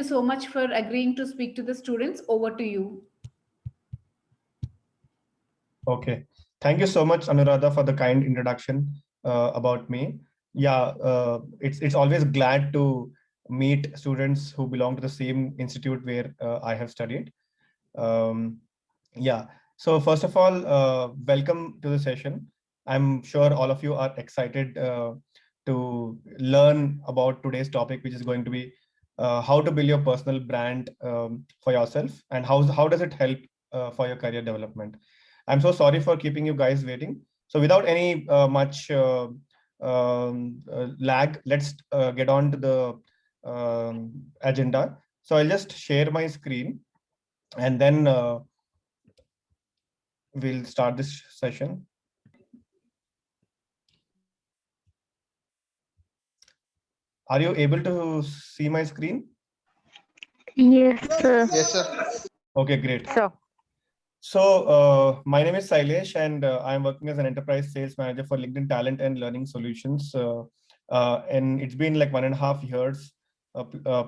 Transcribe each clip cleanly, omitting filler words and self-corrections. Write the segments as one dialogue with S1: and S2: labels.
S1: so much for agreeing to speak to the students. Over to you.
S2: Okay. Thank you so much, Anuradha, for the kind introduction about me. Yeah, it's always glad to meet students who belong to the same institute where I have studied. Um, yeah. So first of all, welcome to the session. I'm sure all of you are excited to learn about today's topic, which is going to be how to build your personal brand for yourself and how does it help for your career development. I'm so sorry for keeping you guys waiting. So without any much lag, let's get on to the agenda. So I'll just share my screen and then we'll start this session. Are you able to see my screen?
S3: Yes, sir.
S4: Yes, sir.
S2: Okay, great.
S3: So,
S2: My name is Sailesh, and I'm working as an enterprise sales manager for LinkedIn Talent and Learning Solutions. And it's been like 1.5 years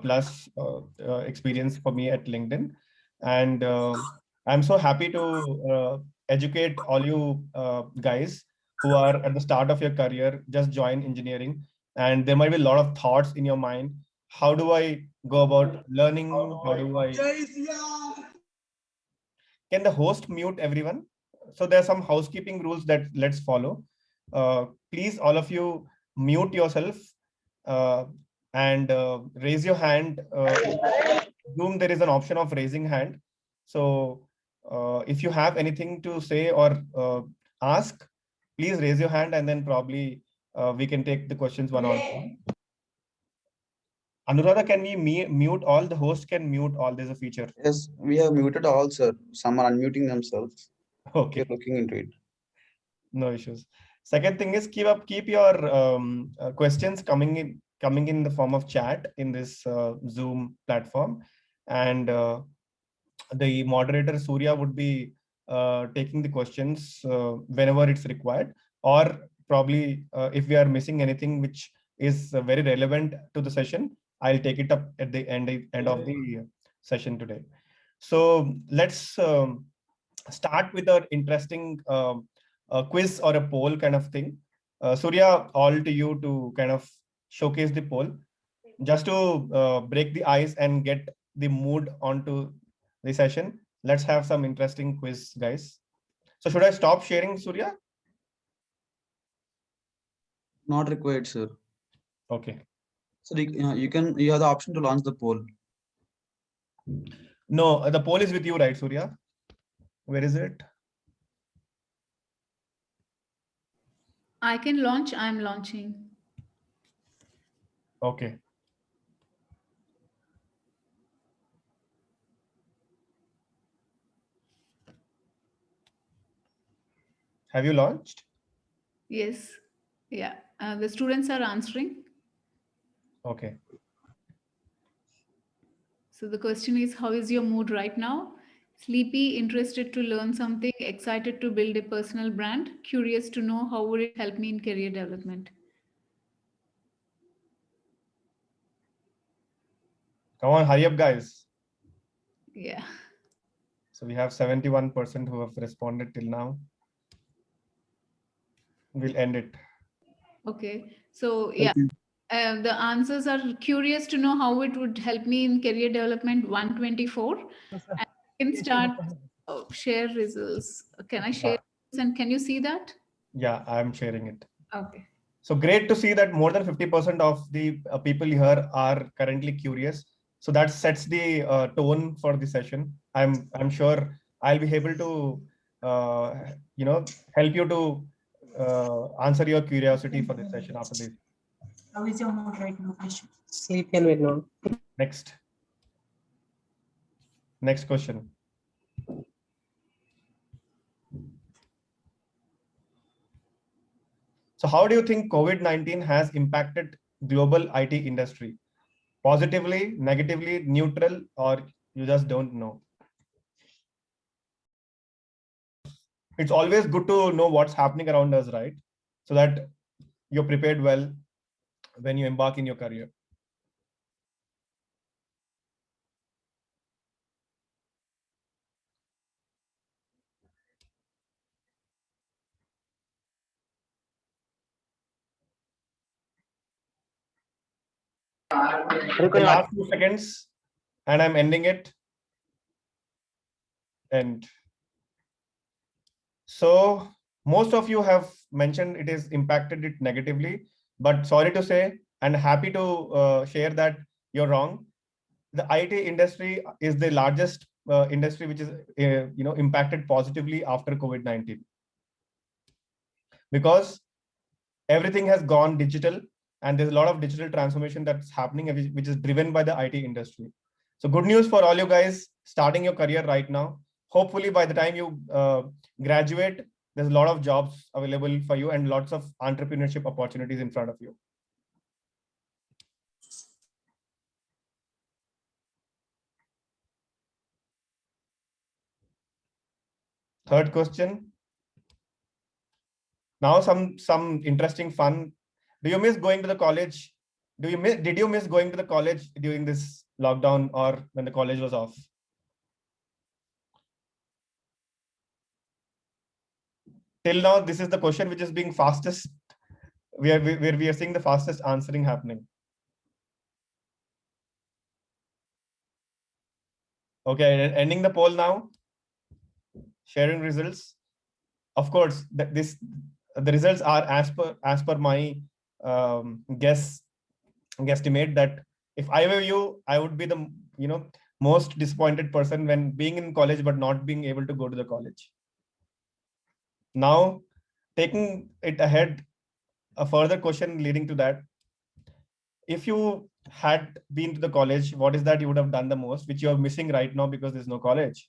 S2: plus experience for me at LinkedIn. And I'm so happy to educate all you guys who are at the start of your career, just join engineering. And there might be a lot of thoughts in your mind. How do I go about learning? How do I... Can the host mute everyone? So there are some housekeeping rules that let's follow. Please, all of you, mute yourself uh, and raise your hand. Zoom, there is an option of raising hand. So if you have anything to say or ask, please raise your hand and then probably we can take the questions one on one. Anuradha, can we mute all? The host can mute all. There's a feature.
S4: Yes, we have muted all, sir. Some are unmuting themselves.
S2: Okay.
S4: We're looking into it.
S2: No issues. Second thing is keep your questions coming in the form of chat in this Zoom platform, and the moderator Surya would be taking the questions whenever it's required, or probably if we are missing anything which is very relevant to the session, I'll take it up at the end of the session today. So let's start with an interesting quiz or a poll kind of thing. Surya, all to you to kind of showcase the poll, just to break the ice and get the mood onto the session. Let's have some interesting quiz, guys. So should I stop sharing, Surya?
S4: Not required, sir.
S2: Okay.
S4: So you have the option to launch the poll.
S2: No, the poll is with you, right, Surya? Where is it?
S1: I can launch. I'm launching.
S2: Okay. Have you launched?
S1: Yes. Yeah. The students are answering.
S2: Okay.
S1: So the question is, how is your mood right now? Sleepy, interested to learn something, excited to build a personal brand, curious to know how would it help me in career development.
S2: Come on, hurry up, guys.
S1: Yeah.
S2: So we have 71% who have responded till now. We'll end it.
S1: Okay. So yeah, the answers are curious to know how it would help me in career development 124. And I can start share results. Can I share this and can you see that?
S2: Yeah, I'm sharing it.
S1: Okay.
S2: So great to see that more than 50% of the people here are currently curious. So that sets the tone for the session. I'm sure I'll be able to help you to answer your curiosity for this session after this.
S5: How is your mood right now, Ashu? Sleepy and well known.
S2: Next question. So how do you think COVID-19 has impacted global IT industry? Positively, negatively, neutral, or you just don't know? It's always good to know what's happening around us, right? So that you're prepared well when you embark in your career. The last 2 seconds, and I'm ending it. And so most of you have mentioned it is impacted it negatively, but sorry to say, and happy to share that you're wrong. The IT industry is the largest industry which is impacted positively after COVID-19, because everything has gone digital and there's a lot of digital transformation that's happening, which is driven by the IT industry. So good news for all you guys starting your career right now. Hopefully by the time you graduate, there's a lot of jobs available for you and lots of entrepreneurship opportunities in front of you. Third question. Now some interesting fun. Do you miss going to the college? Did you miss going to the college during this lockdown or when the college was off? Till now, this is the question which is being fastest, where we are seeing the fastest answering happening. Okay, ending the poll now. Sharing results. Of course, the results are as per my guesstimate that if I were you, I would be the most disappointed person when being in college but not being able to go to the college. Now, taking it ahead, a further question leading to that. If you had been to the college, what is that you would have done the most, which you are missing right now because there's no college?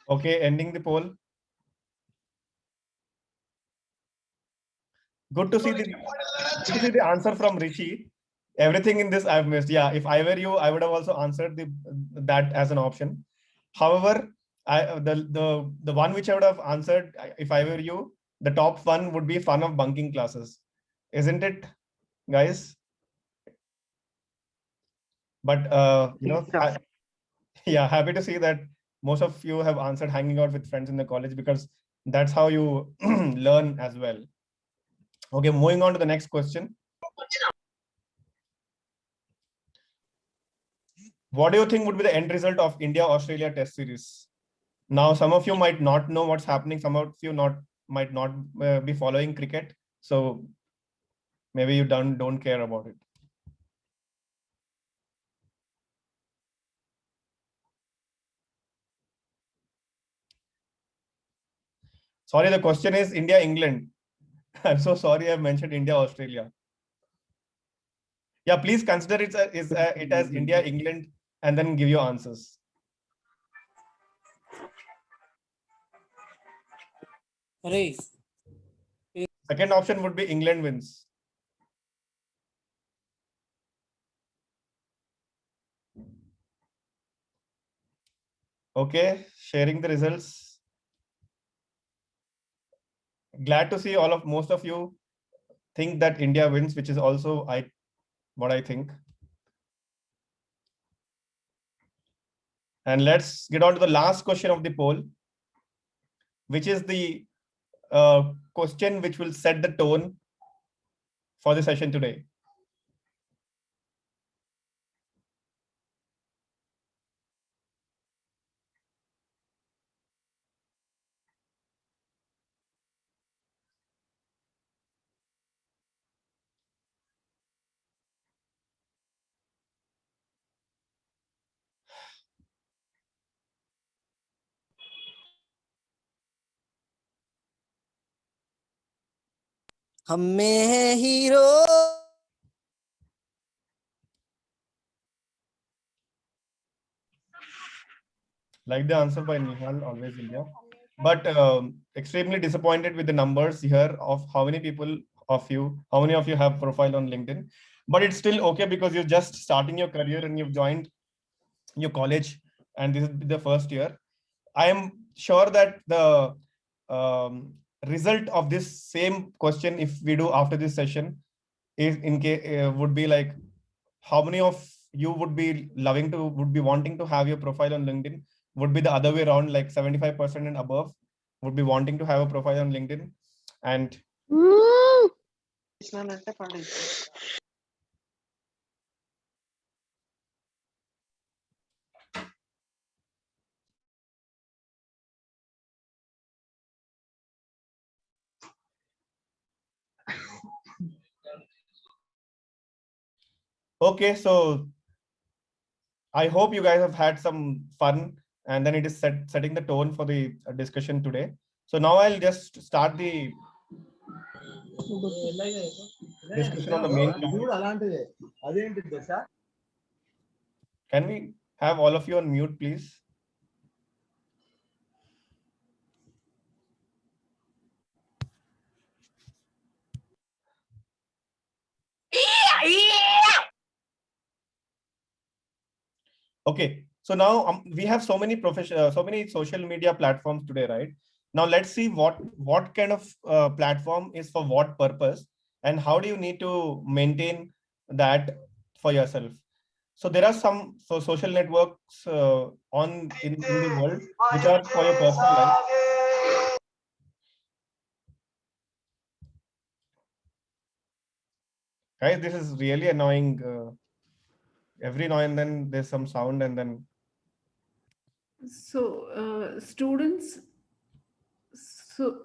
S2: Okay, ending the poll. Good to see the answer from Rishi. Everything in this I've missed. Yeah, if I were you, I would have also answered that as an option. However, the one which I would have answered if I were you, the top one would be fun of bunking classes, isn't it, guys? But yeah, happy to see that most of you have answered hanging out with friends in the college, because that's how you learn as well. Okay, moving on to the next question. What do you think would be the end result of India-Australia Test series? Now, some of you might not know what's happening. Some of you might not be following cricket, so maybe you don't care about it. Sorry, the question is India-England. I'm so sorry I mentioned India-Australia. Yeah, please consider it as India-England and then give your answers.
S5: Hooray.
S2: Second option would be England wins. Okay, sharing the results. Glad to see most of you think that India wins, which is also what I think. And let's get on to the last question of the poll, which is the question which will set the tone for the session today.
S5: हम में है hero.
S2: Like the answer by Nihal, always India. But extremely disappointed with the numbers here of how many people of you, how many of you have profile on LinkedIn? But it's still okay because you're just starting your career and you've joined your college and this is the first year. I am sure that the result of this same question, if we do after this session, is in case would be like, how many of you would be wanting to have your profile on LinkedIn? Would be the other way around, like 75% and above would be wanting to have a profile on LinkedIn. And okay, so I hope you guys have had some fun, and then it is setting the tone for the discussion today. So now I'll just start the discussion on the main topic. Can we have all of you on mute, please? Okay, so now we have so many social media platforms today, right? Now let's see what kind of platform is for what purpose, and how do you need to maintain that for yourself. So there are some social networks in the world which are for your personal life. Guys, this is really annoying. Every now and then there's some sound and then.
S1: So students, so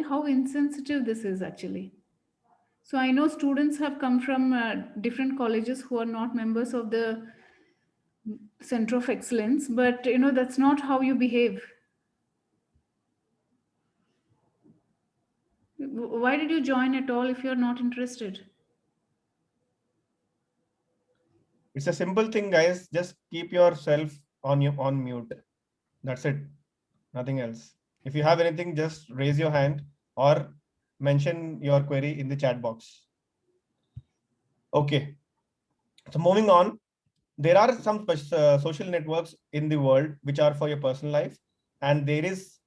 S1: how insensitive this is actually. So I know students have come from different colleges who are not members of the Center of Excellence, but that's not how you behave. Why did you join at all if you're not interested?
S2: It's a simple thing, guys. Just keep yourself on mute. That's it. Nothing else. If you have anything, just raise your hand or mention your query in the chat box. Okay. So moving on, there are some social networks in the world which are for your personal life, and there is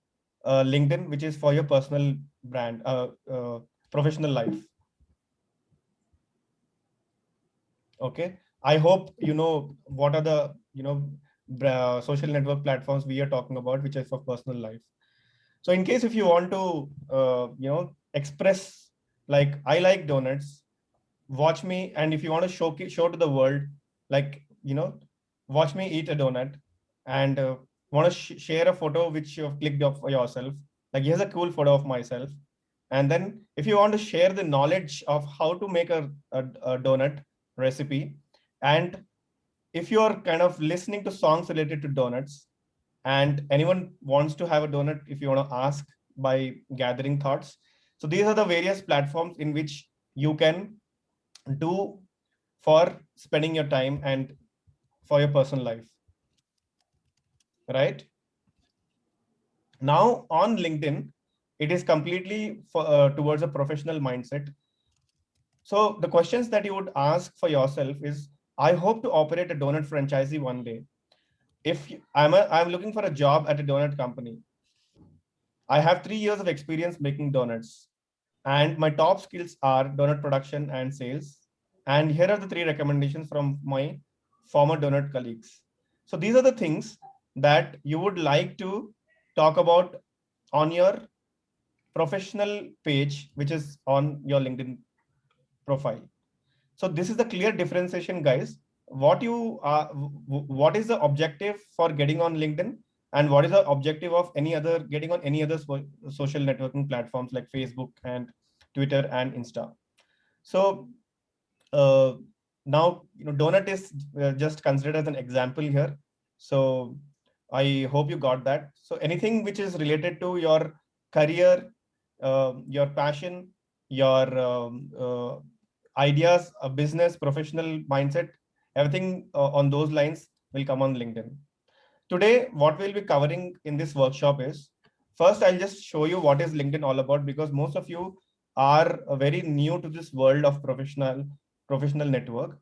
S2: LinkedIn, which is for your personal brand, professional life. Okay. I hope you know what are the social network platforms we are talking about, which is for personal life. So in case if you want to express like, I like donuts, watch me, and if you want to show to the world, like, watch me eat a donut, and want to share a photo which you've clicked off for yourself, like, here's a cool photo of myself. And then if you want to share the knowledge of how to make a donut recipe, and if you're kind of listening to songs related to donuts, and anyone wants to have a donut, if you want to ask by gathering thoughts. So these are the various platforms in which you can do for spending your time and for your personal life, right? Now on LinkedIn, it is completely towards a professional mindset. So the questions that you would ask for yourself is, I hope to operate a donut franchisee one day. If I'm looking for a job at a donut company. I have 3 years of experience making donuts, and my top skills are donut production and sales. And here are the 3 recommendations from my former donut colleagues. So these are the things that you would like to talk about on your professional page, which is on your LinkedIn profile. So this is the clear differentiation, guys. What is the objective for getting on LinkedIn, and what is the objective of getting on any other social networking platforms like Facebook and Twitter and Insta. So now, donut is just considered as an example here. So I hope you got that. So anything which is related to your career, your passion, your ideas, a business, professional mindset, everything on those lines will come on LinkedIn. Today, what we'll be covering in this workshop is, first, I'll just show you what is LinkedIn all about, because most of you are very new to this world of professional network.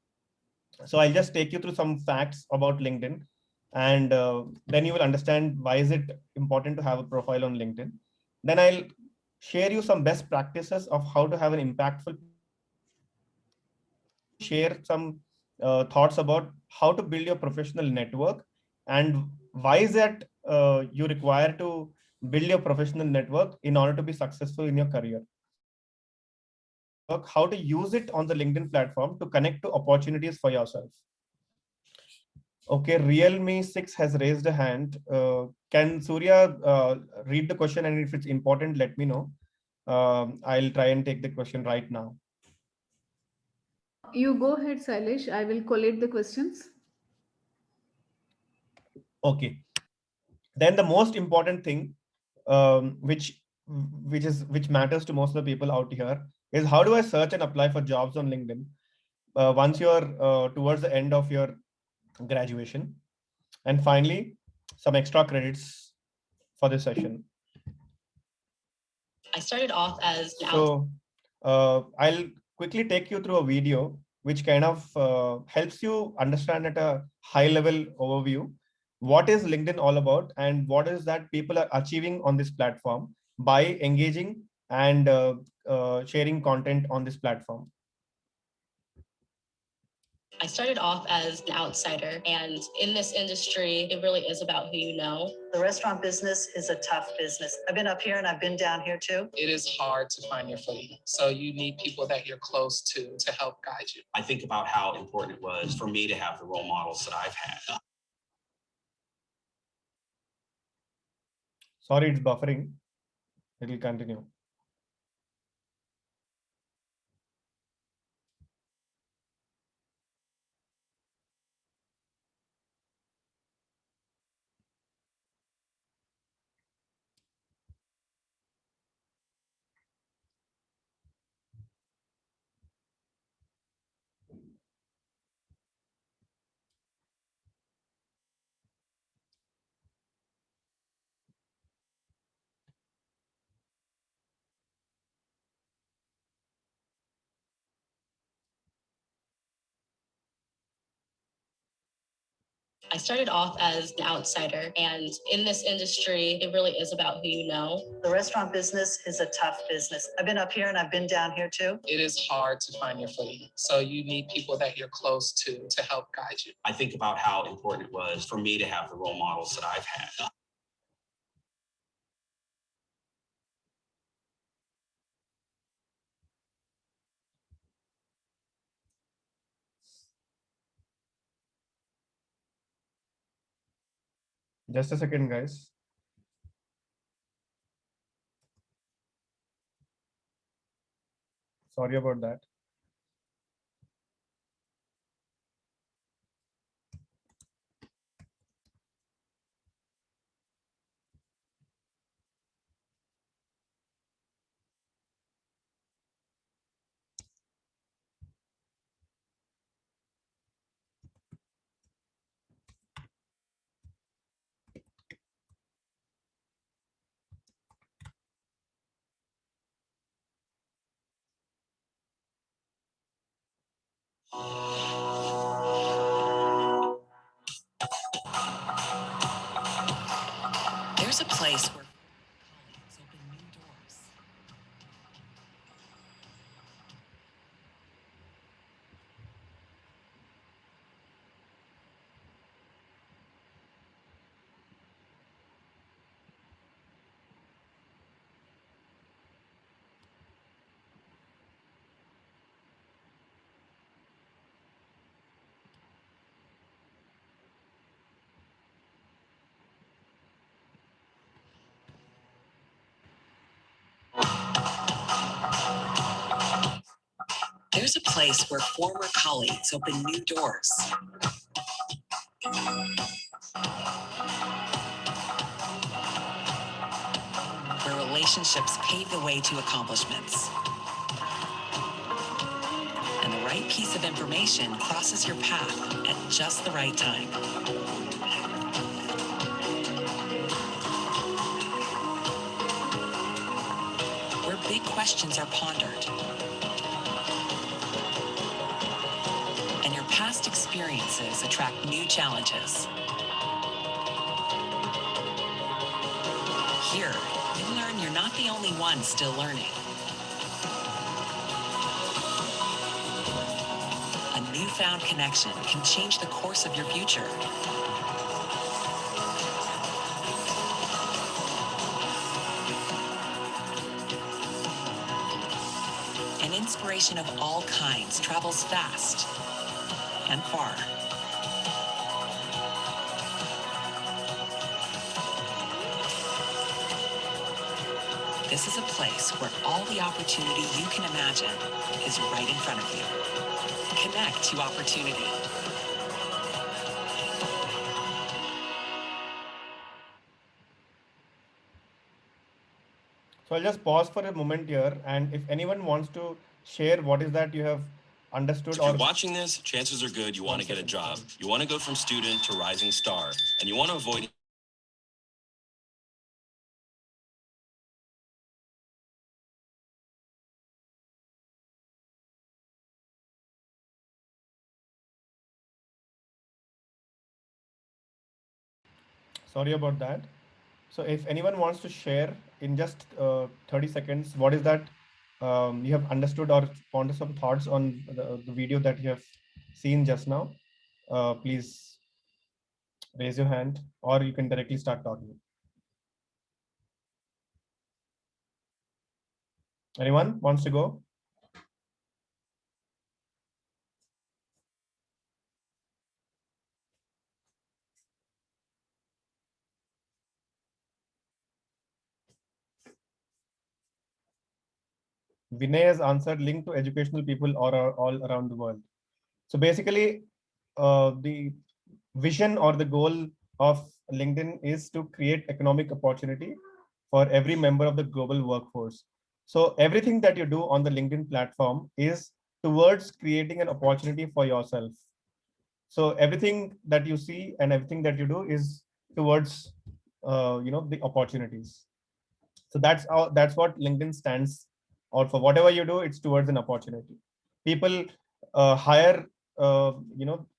S2: So I'll just take you through some facts about LinkedIn, and then you will understand why is it important to have a profile on LinkedIn. Then I'll share you some best practices of how to have an impactful, share some thoughts about how to build your professional network and why is that you require to build your professional network in order to be successful in your career. How to use it on the LinkedIn platform to connect to opportunities for yourself. Okay, Realme6 has raised a hand. Can Surya read the question, and if it's important, let me know. I'll try and take the question right now.
S1: You go ahead, Sailesh. I will collate the questions.
S2: Okay. Then the most important thing, which matters to most of the people out here, is how do I search and apply for jobs on LinkedIn once you're towards the end of your graduation. And finally, some extra credits for this session.
S6: I started off as
S2: so I'll quickly take you through a video which kind of helps you understand at a high level overview what is LinkedIn all about and what is that people are achieving on this platform by engaging and sharing content on this platform.
S6: I started off as an outsider, and in this industry, it really is about who you know.
S7: The restaurant business is a tough business. I've been up here and I've been down here too.
S5: It is hard to find your footing. So you need people that you're close to help guide you.
S8: I think about how important it was for me to have the role models that I've had.
S2: Sorry, it's buffering. It will continue.
S6: I started off as an outsider, and in this industry, it really is about who you know.
S7: The restaurant business is a tough business. I've been up here and I've been down here too.
S5: It is hard to find your footing. So you need people that you're close to help guide you.
S8: I think about how important it was for me to have the role models that I've had.
S2: Just a second, guys. Sorry about that.
S9: There's a place where colleagues open new doors. There's a place where former colleagues open new doors. Where relationships pave the way to accomplishments. And the right piece of information crosses your path at just the right time. Where big questions are pondered. And your past experiences attract new challenges. Here, you learn you're not the only one still learning. A newfound connection can change the course of your future. And inspiration of all kinds travels fast and far. This is a place where all the opportunity you can imagine is right in front of you. Connect to opportunity.
S2: So I'll just pause for a moment here, and if anyone wants to share what is that you have understood,
S8: If
S2: or
S8: you're watching this, chances are good you want to get a job. You want to go from student to rising star, and you want to avoid
S2: sorry about that. So if anyone wants to share in just 30 seconds, what is that you have understood or ponder some thoughts on the video that you have seen just now, please raise your hand, or you can directly start talking. Anyone wants to go? Vinay has answered, linked to educational people all around the world. So basically, the vision or the goal of LinkedIn is to create economic opportunity for every member of the global workforce. So everything that you do on the LinkedIn platform is towards creating an opportunity for yourself. So everything that you see and everything that you do is towards the opportunities. So that's what LinkedIn stands out for. Whatever you do, it's towards an opportunity. People hire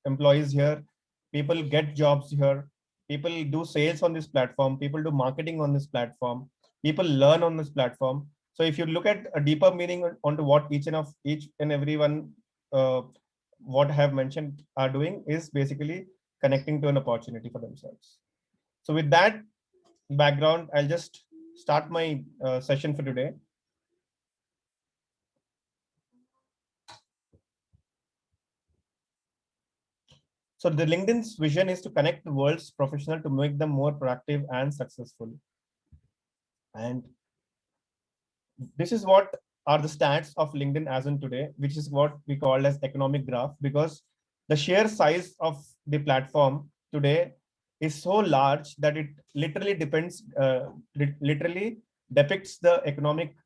S2: employees here. People get jobs here. People do sales on this platform. People do marketing on this platform. People learn on this platform. So if you look at a deeper meaning onto what each and every one what I have mentioned are doing is basically connecting to an opportunity for themselves. So with that background, I'll just start my session for today. So the LinkedIn's vision is to connect the world's professional to make them more proactive and successful. And this is what are the stats of LinkedIn as in today, which is what we call as economic graph, because the sheer size of the platform today is so large that it literally literally depicts the economic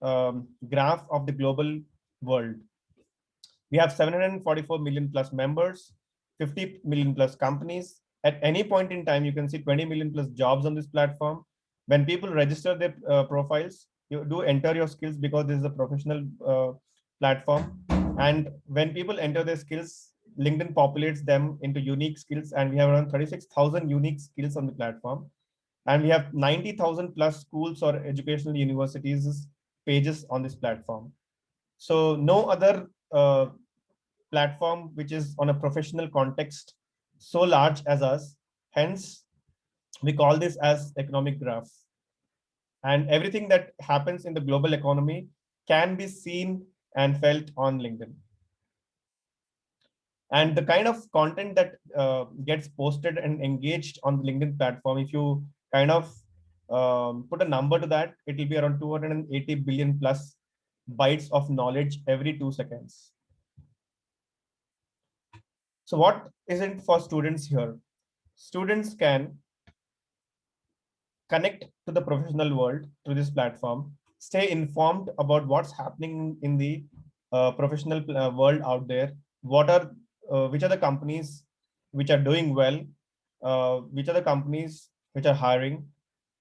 S2: graph of the global world. We have 744 million plus members, 50 million plus companies. At any point in time, you can see 20 million plus jobs on this platform. When people register their profiles, you do enter your skills because this is a professional platform. And when people enter their skills, LinkedIn populates them into unique skills. And we have around 36,000 unique skills on the platform. And we have 90,000 plus schools or educational universities pages on this platform. So no other platform which is on a professional context so large as us. Hence, we call this as economic graph. And everything that happens in the global economy can be seen and felt on LinkedIn. And the kind of content that gets posted and engaged on the LinkedIn platform, if you kind of put a number to that, it will be around 280 billion plus bytes of knowledge every 2 seconds. So what is it for students here? Students can connect to the professional world through this platform, stay informed about what's happening in the professional world out there. Which are the companies which are doing well, which are the companies which are hiring,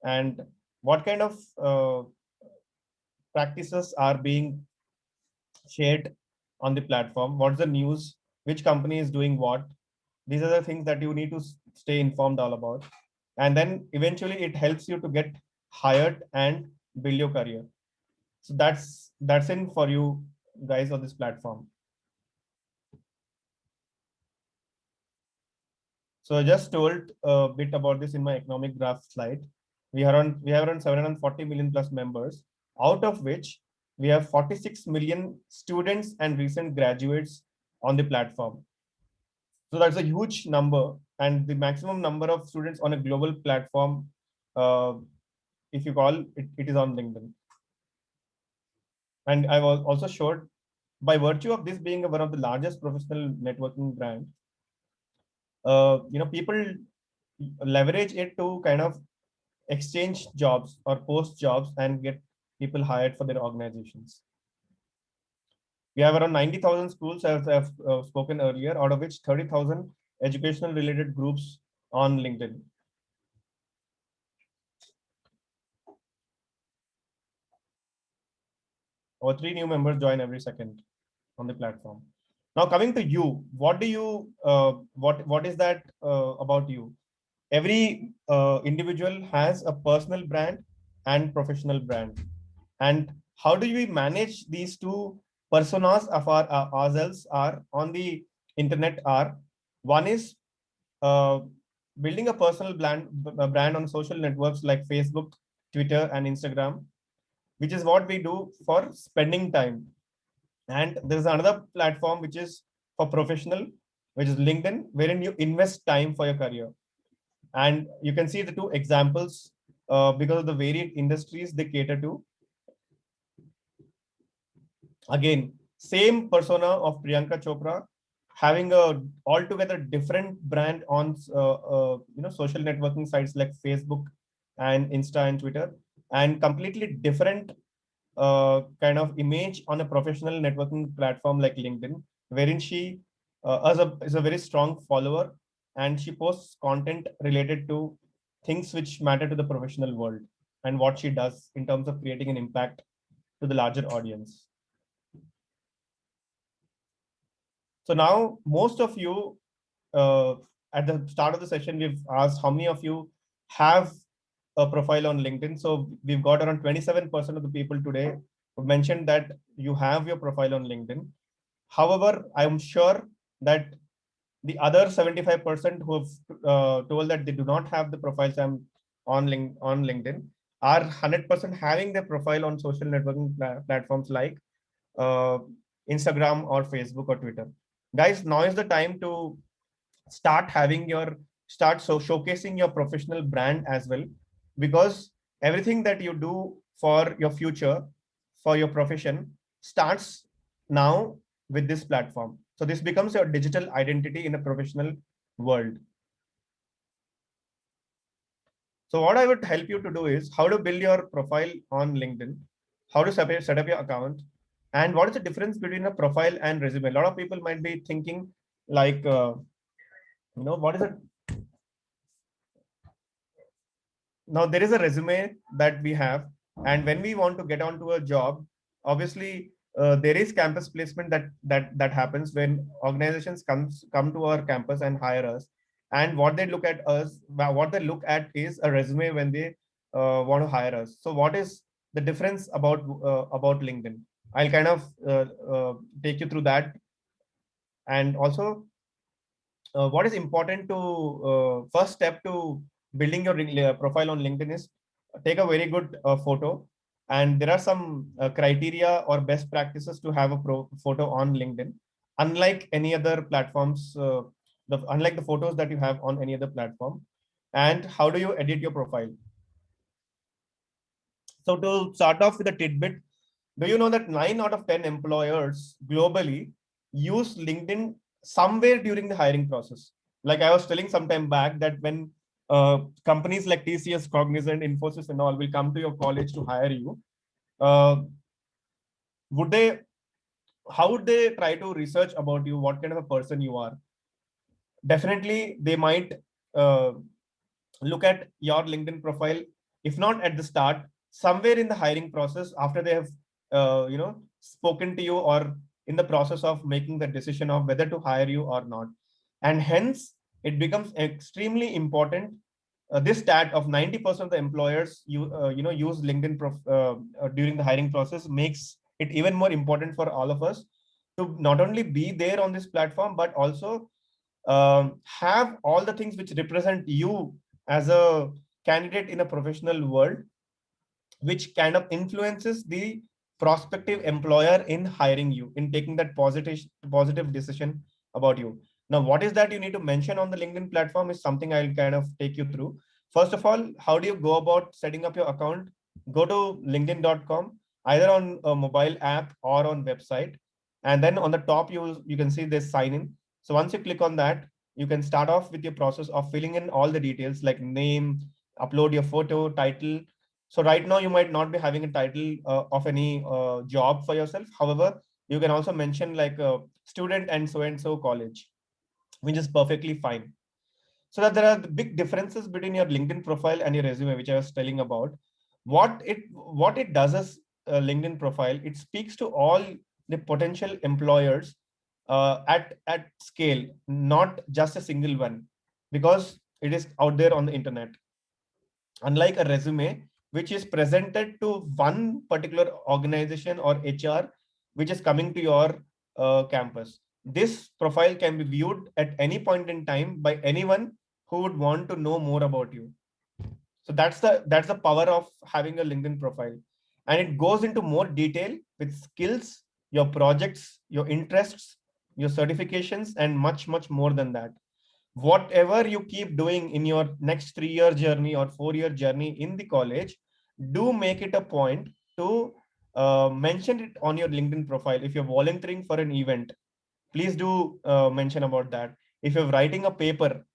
S2: and what kind of practices are being shared on the platform, what's the news, which company is doing what. These are the things that you need to stay informed all about. And then eventually it helps you to get hired and build your career. So that's in for you guys on this platform. So I just told a bit about this in my economic graph slide. We have around 740 million plus members, out of which we have 46 million students and recent graduates on the platform. So that's a huge number, and the maximum number of students on a global platform, if you call it, it is on LinkedIn. And I was also showed, by virtue of this being one of the largest professional networking brand, people leverage it to kind of exchange jobs or post jobs and get people hired for their organizations. We have around 90,000 schools, as I've spoken earlier, out of which 30,000 educational related groups on LinkedIn. Over 3 new members join every second on the platform. Now coming to you, what do you, what is that about you? Every individual has a personal brand and professional brand. And how do we manage these two personas of ourselves are on the internet are? One is building a personal brand on social networks like Facebook, Twitter, and Instagram, which is what we do for spending time. And there's another platform which is for professional, which is LinkedIn, wherein you invest time for your career. And you can see the two examples because of the varied industries they cater to. Again, same persona of Priyanka Chopra, having a altogether different brand on social networking sites like Facebook and Insta and Twitter, and completely different kind of image on a professional networking platform like LinkedIn, wherein she is a very strong follower, and she posts content related to things which matter to the professional world and what she does in terms of creating an impact to the larger audience. So now most of you, at the start of the session, we've asked how many of you have a profile on LinkedIn. So we've got around 27% of the people today who mentioned that you have your profile on LinkedIn. However, I'm sure that the other 75% who have told that they do not have the profiles on LinkedIn are 100% having their profile on social networking platforms like Instagram or Facebook or Twitter. Guys, now is the time to start showcasing your professional brand as well, because everything that you do for your future, for your profession, starts now with this platform. So this becomes your digital identity in a professional world. So what I would help you to do is how to build your profile on LinkedIn, how to set up your account, and what is the difference between a profile and resume. A lot of people might be thinking like, what is it? Now there is a resume that we have, and when we want to get onto a job, obviously there is campus placement that happens when organizations come to our campus and hire us. And what they look at is a resume when they want to hire us. So what is the difference about LinkedIn? I'll kind of take you through that. And also what is important to first step to building your profile on LinkedIn is take a very good photo. And there are some criteria or best practices to have a photo on LinkedIn. Unlike any other platforms, unlike the photos that you have on any other platform. And how do you edit your profile? So to start off with a tidbit, do you know that 9 out of 10 employers globally use LinkedIn somewhere during the hiring process? Like I was telling some time back that when companies like TCS, Cognizant, Infosys and all will come to your college to hire you, how would they try to research about you, what kind of a person you are? Definitely, they might look at your LinkedIn profile, if not at the start, somewhere in the hiring process, after they have spoken to you or in the process of making the decision of whether to hire you or not. And hence it becomes extremely important. This stat of 90% of the employers use LinkedIn during the hiring process makes it even more important for all of us to not only be there on this platform, but also have all the things which represent you as a candidate in a professional world, which kind of influences the prospective employer in hiring you, in taking that positive decision about you. Now, what is that you need to mention on the LinkedIn platform is something I'll kind of take you through. First of all, how do you go about setting up your account? Go to linkedin.com, either on a mobile app or on website. And then on the top, you can see this sign in. So once you click on that, you can start off with your process of filling in all the details like name, upload your photo, title. So right now you might not be having a title of any job for yourself. However, you can also mention like a student and so college, which is perfectly fine. So that there are big differences between your LinkedIn profile and your resume, which I was telling about. What it does is LinkedIn profile, it speaks to all the potential employers at scale, not just a single one, because it is out there on the internet. Unlike a resume, which is presented to one particular organization or HR, which is coming to your campus. This profile can be viewed at any point in time by anyone who would want to know more about you. So that's the power of having a LinkedIn profile. And it goes into more detail with skills, your projects, your interests, your certifications, and much, much more than that. Whatever you keep doing in your next 3-year journey or 4-year journey in the college, do make it a point to mention it on your LinkedIn profile. If you're volunteering for an event, please do mention about that. If you're writing a paper,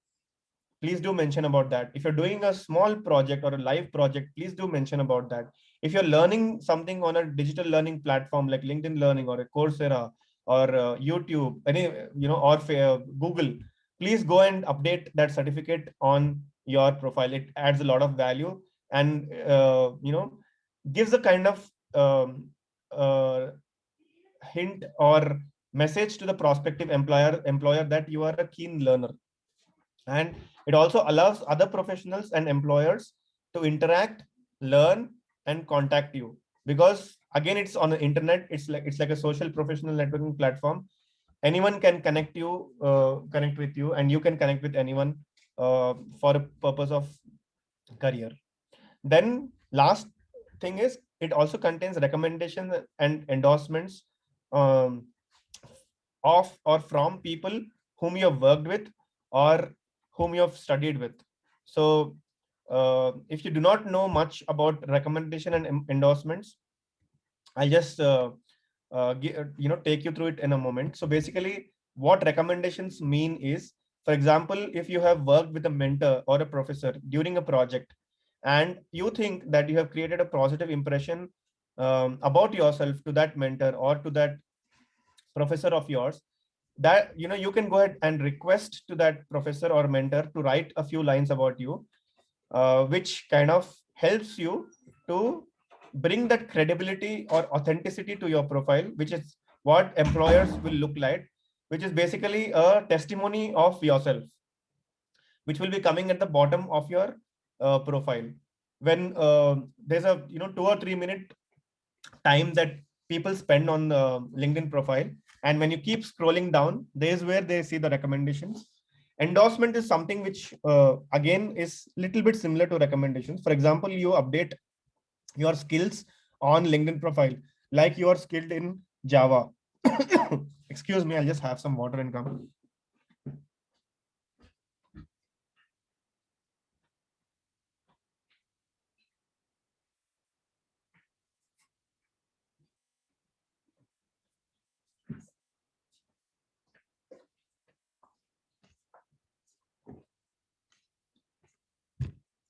S2: please do mention about that. If you're doing a small project or a live project, please do mention about that. If you're learning something on a digital learning platform like LinkedIn Learning or a Coursera or YouTube, or Google, please go and update that certificate on your profile. It adds a lot of value and gives a kind of hint or message to the prospective employer that you are a keen learner. And it also allows other professionals and employers to interact, learn, and contact you, because again, it's on the internet. It's like a social professional networking platform. Anyone can connect with you, and you can connect with anyone for a purpose of career. Then last thing is, it also contains recommendations and endorsements of or from people whom you have worked with or whom you have studied with. So if you do not know much about recommendation and endorsements, I'll just take you through it in a moment. So basically, what recommendations mean is, for example, if you have worked with a mentor or a professor during a project, and you think that you have created a positive impression about yourself to that mentor or to that professor of yours, that you can go ahead and request to that professor or mentor to write a few lines about you, which kind of helps you to bring that credibility or authenticity to your profile, which is what employers will look like, which is basically a testimony of yourself, which will be coming at the bottom of your profile. When there's a 2 or 3 minute time that people spend on the LinkedIn profile, and when you keep scrolling down, there's where they see the recommendations. Endorsement is something which again is little bit similar to recommendations. For example, you update your skills on LinkedIn profile, like you are skilled in Java. Excuse me, I'll just have some water and come.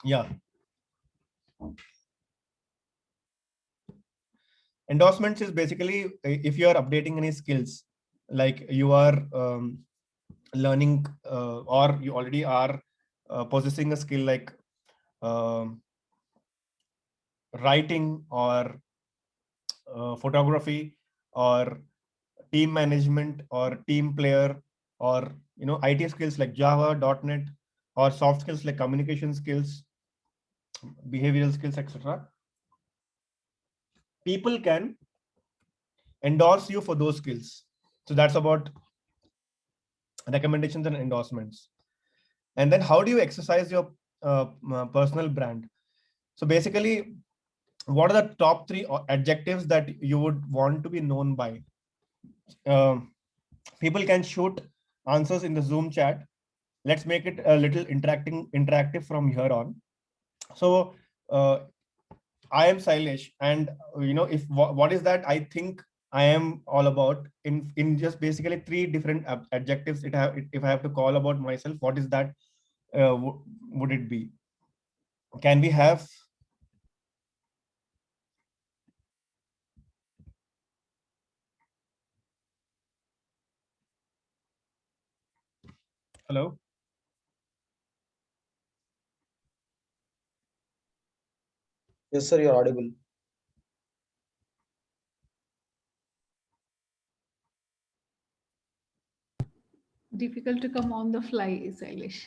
S2: Yeah. Endorsements is basically if you are updating any skills, like you are learning or you already are possessing a skill like writing or photography or team management or team player or IT skills like Java, .NET, or soft skills like communication skills, behavioral skills, etc. People can endorse you for those skills. So that's about recommendations and endorsements. And then how do you exercise your personal brand? So basically, what are the top 3 adjectives that you would want to be known by? People can shoot answers in the Zoom chat. Let's make it a little interactive from here on. So I am Sailesh, and if what is that I think I am all about in just basically 3 different adjectives. If I have to call about myself, what is that? Would it be? Can we have? Hello.
S4: Yes, sir, you're audible.
S1: Difficult to come on the fly, Sailesh.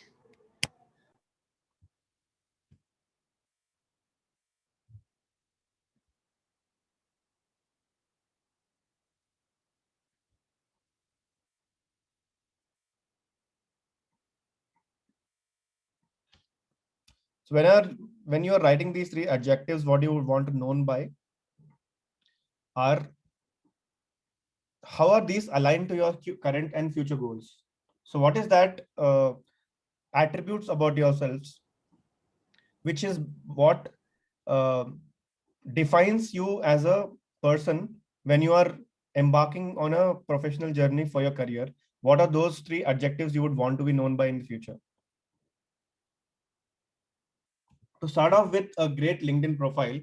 S2: So when you are writing these 3 adjectives, what you would want to known by are how are these aligned to your current and future goals? So what is that attributes about yourselves, which is what uh, defines you as a person when you are embarking on a professional journey for your career? What are those 3 adjectives you would want to be known by in the future? To start off with a great LinkedIn profile.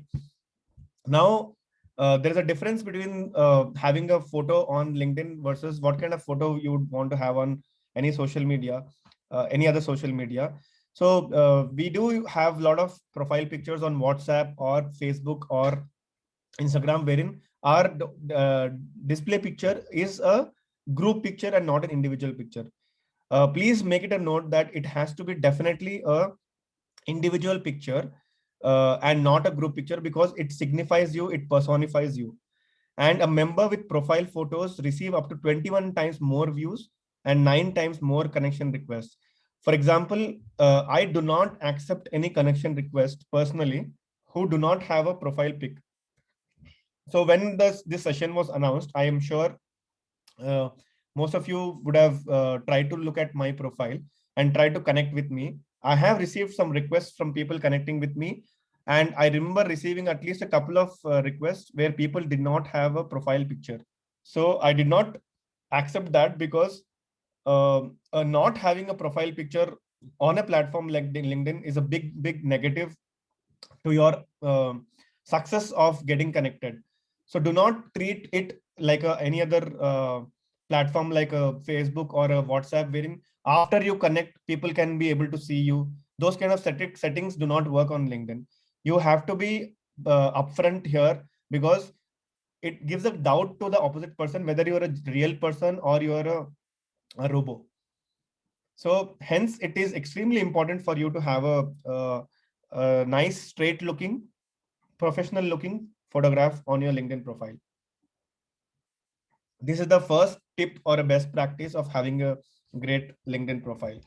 S2: Now, there's a difference between having a photo on LinkedIn versus what kind of photo you would want to have on any social media, any other social media. So we do have a lot of profile pictures on WhatsApp or Facebook or Instagram, wherein our display picture is a group picture and not an individual picture. Please make it a note that it has to be definitely a individual picture and not a group picture, because it signifies you, it personifies you. And a member with profile photos receive up to 21 times more views and 9 times more connection requests. For example, I do not accept any connection request personally who do not have a profile pic. So when this session was announced, I am sure most of you would have tried to look at my profile and try to connect with me. I have received some requests from people connecting with me, and I remember receiving at least a couple of requests where people did not have a profile picture. So I did not accept that, because not having a profile picture on a platform like LinkedIn is a big negative to your success of getting connected. So do not treat it like any other platform like a Facebook or a WhatsApp, wherein after you connect, people can be able to see you. Those kind of settings do not work on LinkedIn. You have to be upfront here, because it gives a doubt to the opposite person whether you're a real person or you're a robot. So hence, it is extremely important for you to have a nice, straight looking, professional looking photograph on your LinkedIn profile. This is the first tip or a best practice of having a great LinkedIn profile.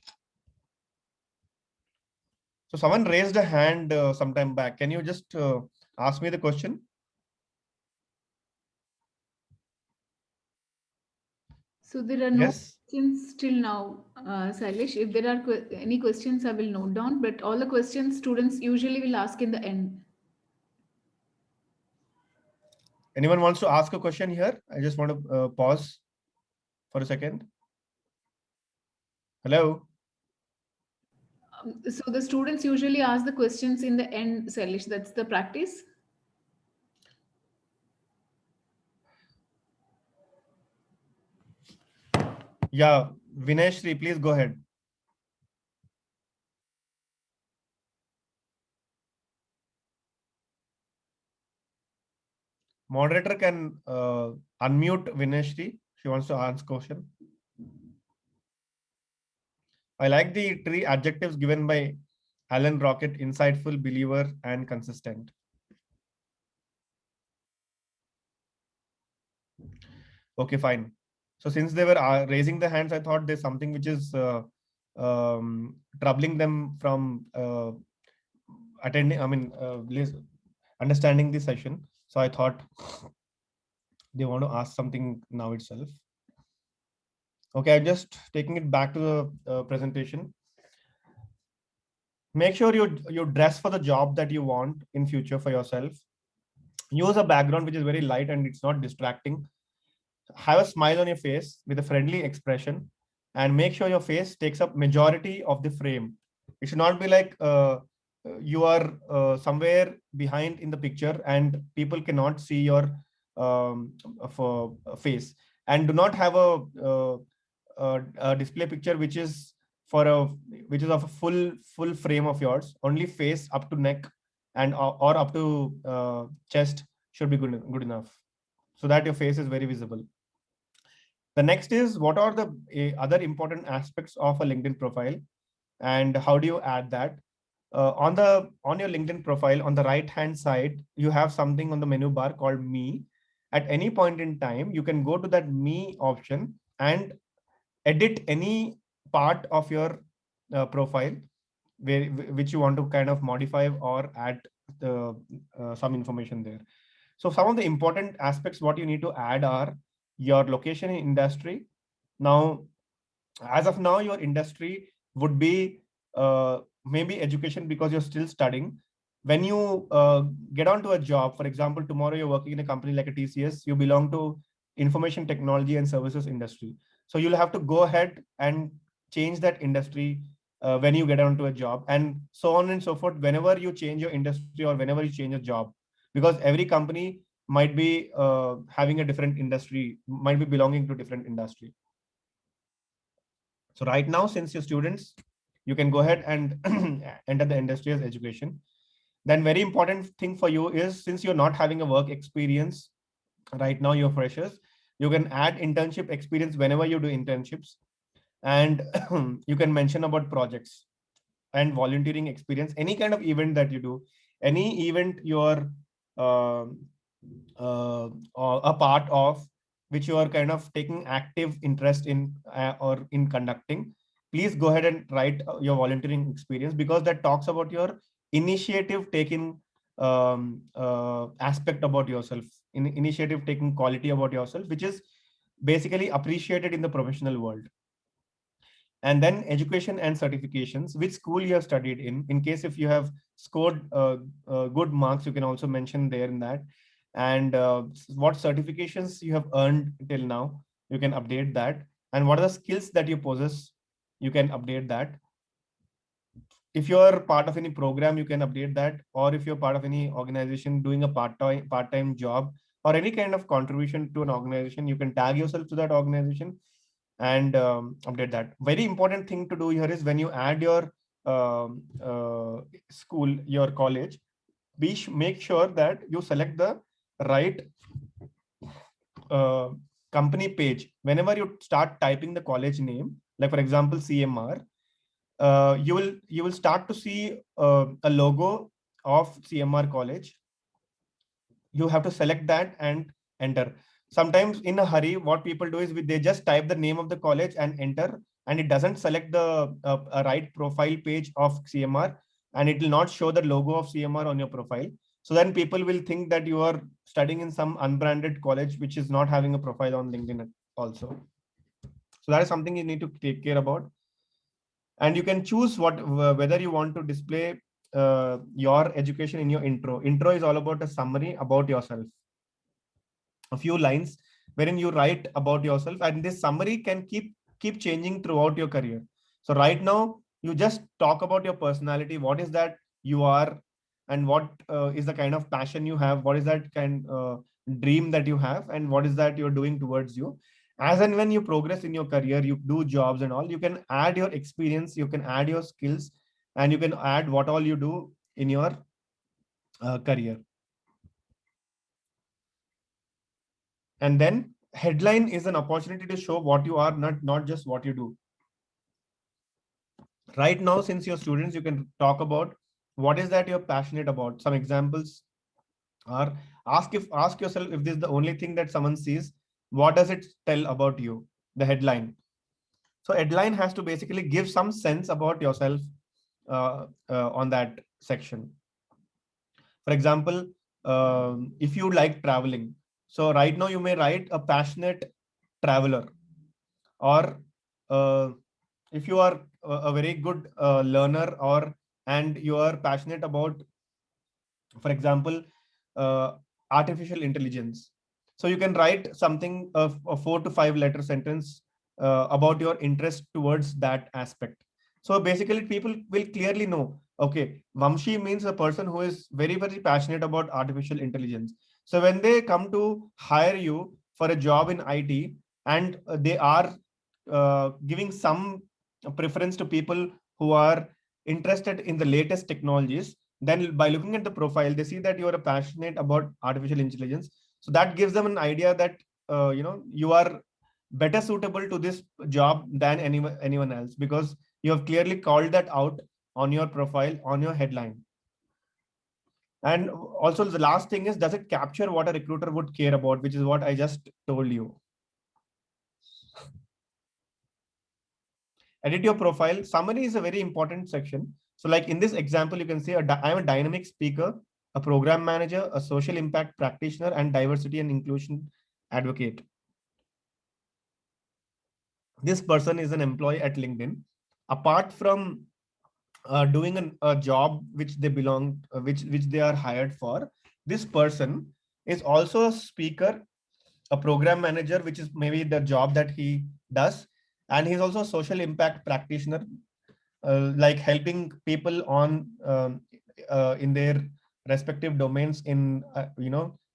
S2: So someone raised a hand sometime back. Can you just ask me the question?
S1: So there are no
S2: Yes.
S1: questions till now, Sailesh. If there are any questions, I will note down. But all the questions students usually will ask in the end.
S2: Anyone wants to ask a question here? I just want to pause for a second. Hello.
S1: So the students usually ask the questions in the end, Sailesh. That's the practice.
S2: Yeah, Vineshri, please go ahead. Moderator can unmute Vinashri. She wants to ask question. I like the three adjectives given by Alan Rocket: insightful, believer, and consistent. Okay, fine. So since they were raising the hands, I thought there's something which is troubling them from attending, understanding the session. So I thought they want to ask something now itself. Okay, I'm just taking it back to the presentation. Make sure you dress for the job that you want in future for yourself. Use a background which is very light and it's not distracting. Have a smile on your face with a friendly expression, and make sure your face takes up majority of the frame. It should not be like you are somewhere behind in the picture and people cannot see your face. And do not have a display picture which is of a full frame of yours. Only face up to neck and or up to chest should be good enough, so that your face is very visible. The next is, what are the other important aspects of a LinkedIn profile and how do you add that? On your LinkedIn profile, on the right hand side, you have something on the menu bar called Me. At any point in time, you can go to that Me option and edit any part of your profile which you want to kind of modify or add some information there. So some of the important aspects what you need to add are your location in industry. Now, as of now, your industry would be maybe education because you're still studying. When you get onto a job, for example, tomorrow you're working in a company like a TCS, you belong to information technology and services industry. So you'll have to go ahead and change that industry when you get onto a job, and so on and so forth, whenever you change your industry or whenever you change a job, because every company might be having a different industry, might be belonging to different industry. So right now, since you're students, you can go ahead and enter the industry as education. Then very important thing for you is, since you're not having a work experience right now, you're freshers, you can add internship experience whenever you do internships. And you can mention about projects and volunteering experience, any kind of event that you do, any event you're a part of, which you are kind of taking active interest in or in conducting. Please go ahead and write your volunteering experience, because that talks about your initiative taking aspect about yourself, initiative taking quality about yourself, which is basically appreciated in the professional world. And then education and certifications, which school you have studied in case if you have scored good marks, you can also mention there in that. And what certifications you have earned till now, you can update that. And what are the skills that you possess, you can update that. If you're part of any program, you can update that. Or if you're part of any organization doing a part-time job or any kind of contribution to an organization, you can tag yourself to that organization and update that. Very important thing to do here is, when you add your school, your college, make sure that you select the right company page. Whenever you start typing the college name, like for example CMR, you will start to see a logo of CMR college. You have to select that and enter. Sometimes in a hurry, what people do is they just type the name of the college and enter, and it doesn't select the right profile page of CMR, and it will not show the logo of CMR on your profile. So then people will think that you are studying in some unbranded college, which is not having a profile on LinkedIn also. So that is something you need to take care about. And you can choose whether you want to display your education in your intro. Intro is all about a summary about yourself, a few lines wherein you write about yourself, and this summary can keep changing throughout your career. So right now, you just talk about your personality, what is that you are, and what is the kind of passion you have, what is that kind dream that you have, and what is that you're doing towards you. As and when you progress in your career, you do jobs and all, you can add your experience, you can add your skills, and you can add what all you do in your career. And then headline is an opportunity to show what you are, not just what you do. Right now, since you're students, you can talk about what is that you're passionate about. Some examples are ask yourself if this is the only thing that someone sees, what does it tell about you? The headline. So headline has to basically give some sense about yourself on that section. For example, if you like traveling, so right now you may write a passionate traveler, or if you are a very good learner, and you are passionate about, for example, artificial intelligence. So you can write something of a 4 to 5 letter sentence about your interest towards that aspect. So basically people will clearly know, okay, Vamshi means a person who is very, very passionate about artificial intelligence. So when they come to hire you for a job in IT, and they are giving some preference to people who are interested in the latest technologies, then by looking at the profile, they see that you are passionate about artificial intelligence. So that gives them an idea that you are better suitable to this job than anyone else, because you have clearly called that out on your profile, on your headline. And also the last thing is, does it capture what a recruiter would care about, which is what I just told you. Edit your profile. Summary is a very important section. So like in this example, you can say I'm a dynamic speaker, a program manager, a social impact practitioner, and diversity and inclusion advocate. This person is an employee at LinkedIn. Apart from doing a job which they belong, which they are hired for, this person is also a speaker, a program manager, which is maybe the job that he does, and he's also a social impact practitioner, like helping people on in their respective domains in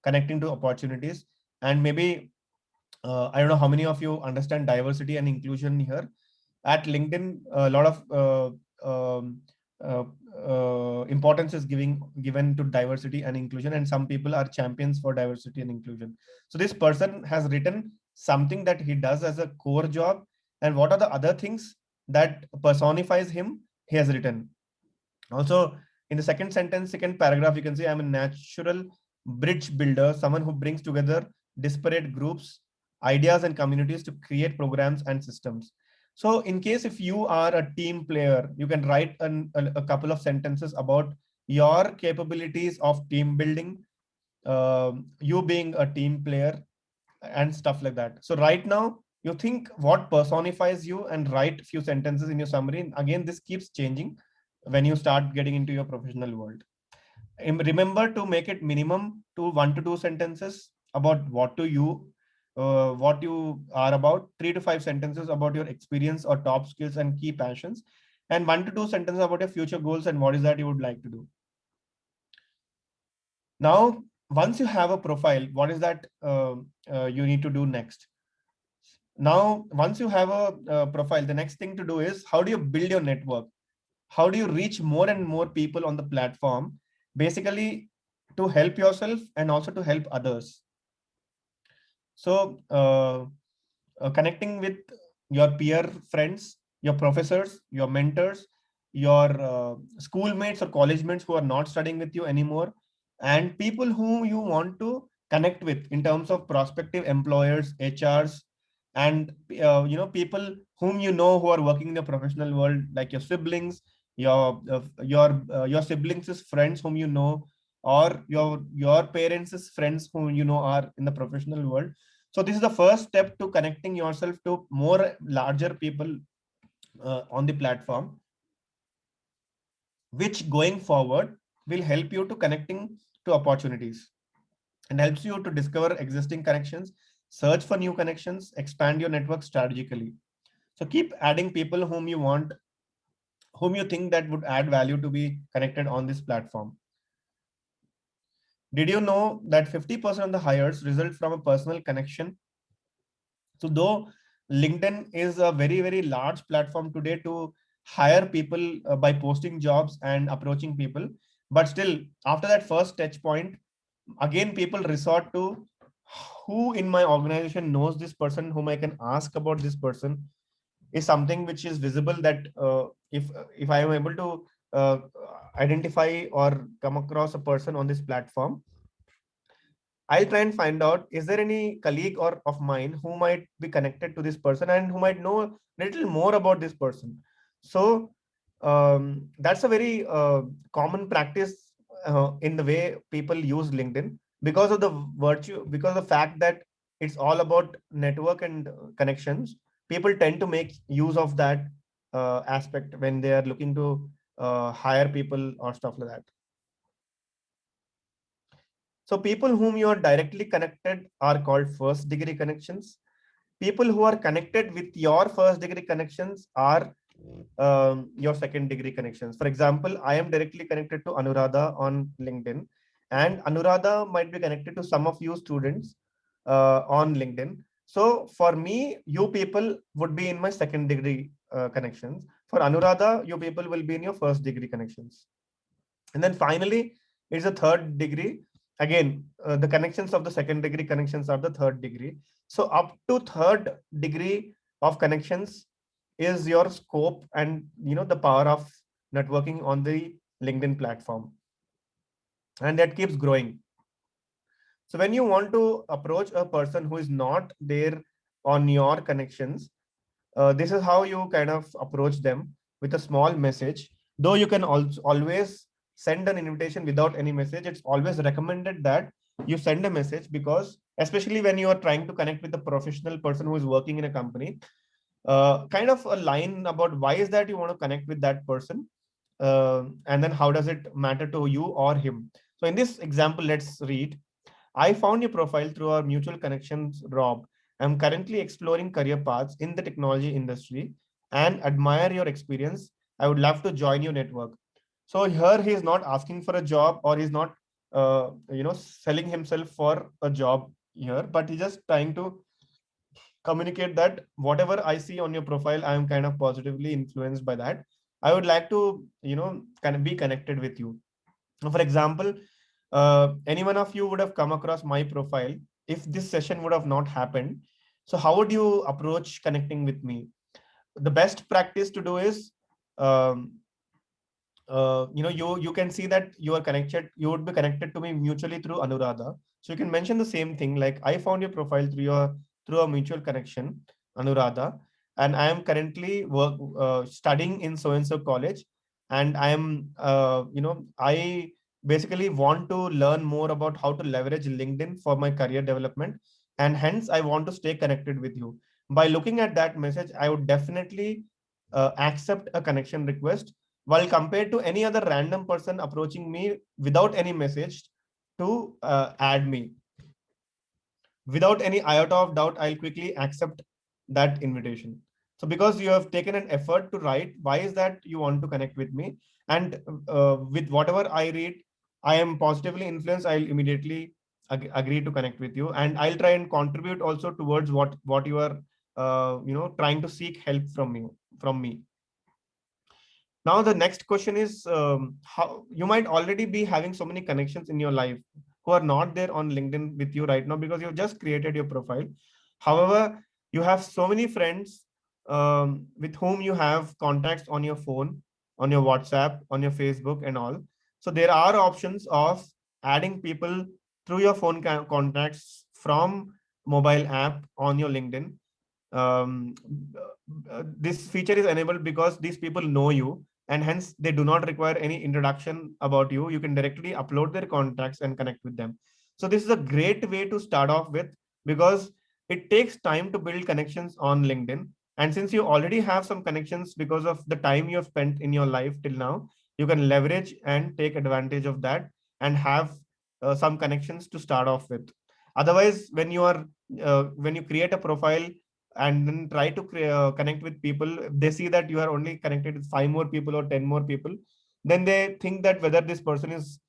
S2: connecting to opportunities. And maybe I don't know how many of you understand diversity and inclusion here. At LinkedIn, a lot of importance is given to diversity and inclusion, and some people are champions for diversity and inclusion. So this person has written something that he does as a core job, and what are the other things that personifies him, he has written. Also, in the second sentence, second paragraph, you can say I'm a natural bridge builder, someone who brings together disparate groups, ideas, and communities to create programs and systems. So in case if you are a team player, you can write a couple of sentences about your capabilities of team building, you being a team player, and stuff like that. So right now, you think what personifies you and write few sentences in your summary. And again, this keeps changing when you start getting into your professional world. Remember to make it minimum to 1 to 2 sentences about what you are about, 3 to 5 sentences about your experience or top skills and key passions, and 1 to 2 sentences about your future goals and what is that you would like to do. Now, once you have a profile, what is that you need to do next? Now, once you have a profile, the next thing to do is, how do you build your network? How do you reach more and more people on the platform, basically to help yourself and also to help others? So connecting with your peer friends, your professors, your mentors, your schoolmates or college mates who are not studying with you anymore, and people whom you want to connect with in terms of prospective employers, HRs, and people whom you know who are working in the professional world, like your siblings, your siblings' friends whom you know, or your parents' friends whom you know are in the professional world. So this is the first step to connecting yourself to more larger people on the platform, which going forward will help you to connecting to opportunities and helps you to discover existing connections, search for new connections, expand your network strategically. So keep adding people whom you think that would add value to be connected on this platform. Did you know that 50% of the hires result from a personal connection? So though LinkedIn is a very, very large platform today to hire people by posting jobs and approaching people, but still after that first touch point, again, people resort to who in my organization knows this person, whom I can ask about this person, is something which is visible, that if I am able to identify or come across a person on this platform, I'll try and find out, is there any colleague or of mine who might be connected to this person and who might know a little more about this person. So that's a very common practice in the way people use LinkedIn, because of the virtue, because of the fact that it's all about network and connections. People tend to make use of that aspect when they are looking to hire people or stuff like that. So people whom you are directly connected are called first degree connections. People who are connected with your first degree connections are your second degree connections. For example, I am directly connected to Anuradha on LinkedIn, and Anuradha might be connected to some of you students on LinkedIn. So for me, you people would be in my second degree connections. For Anuradha, you people will be in your first degree connections. And then finally, it's a third degree. Again, the connections of the second degree connections are the third degree. So up to third degree of connections is your scope and the power of networking on the LinkedIn platform. And that keeps growing. So when you want to approach a person who is not there on your connections, this is how you kind of approach them, with a small message. Though you can also always send an invitation without any message, it's always recommended that you send a message, because especially when you are trying to connect with a professional person who is working in a company, kind of a line about why is that you want to connect with that person, and then how does it matter to you or him. So in this example, let's read. I found your profile through our mutual connections, Rob. I'm currently exploring career paths in the technology industry and admire your experience. I would love to join your network. So here he is not asking for a job, or he's not, selling himself for a job here, but he's just trying to communicate that whatever I see on your profile, I am kind of positively influenced by that. I would like to, kind of be connected with you. For example, any one of you would have come across my profile if this session would have not happened. So how would you approach connecting with me? The best practice to do is, you can see that you are connected, you would be connected to me mutually through Anuradha. So you can mention the same thing, like, I found your profile through a mutual connection, Anuradha, and I am currently studying in so and so college, and I am I basically want to learn more about how to leverage LinkedIn for my career development, and hence I want to stay connected with you. By looking at that message, I would definitely accept a connection request, while compared to any other random person approaching me without any message to add me. Without any iota of doubt, I'll quickly accept that invitation. So because you have taken an effort to write, why is that you want to connect with me? And with whatever I read, I am positively influenced, I'll immediately agree to connect with you. And I'll try and contribute also towards what you are trying to seek help from me. Now, the next question is, how you might already be having so many connections in your life who are not there on LinkedIn with you right now because you've just created your profile. However, you have so many friends with whom you have contacts on your phone, on your WhatsApp, on your Facebook and all. So there are options of adding people through your phone contacts from mobile app on your LinkedIn. This feature is enabled because these people know you, and hence they do not require any introduction about you. You can directly upload their contacts and connect with them. So this is a great way to start off with, because it takes time to build connections on LinkedIn. And since you already have some connections because of the time you have spent in your life till now, you can leverage and take advantage of that and have some connections to start off with. Otherwise, when you create a profile and then try to connect with people, they see that you are only connected with 5 more people or 10 more people, then they think that whether this person is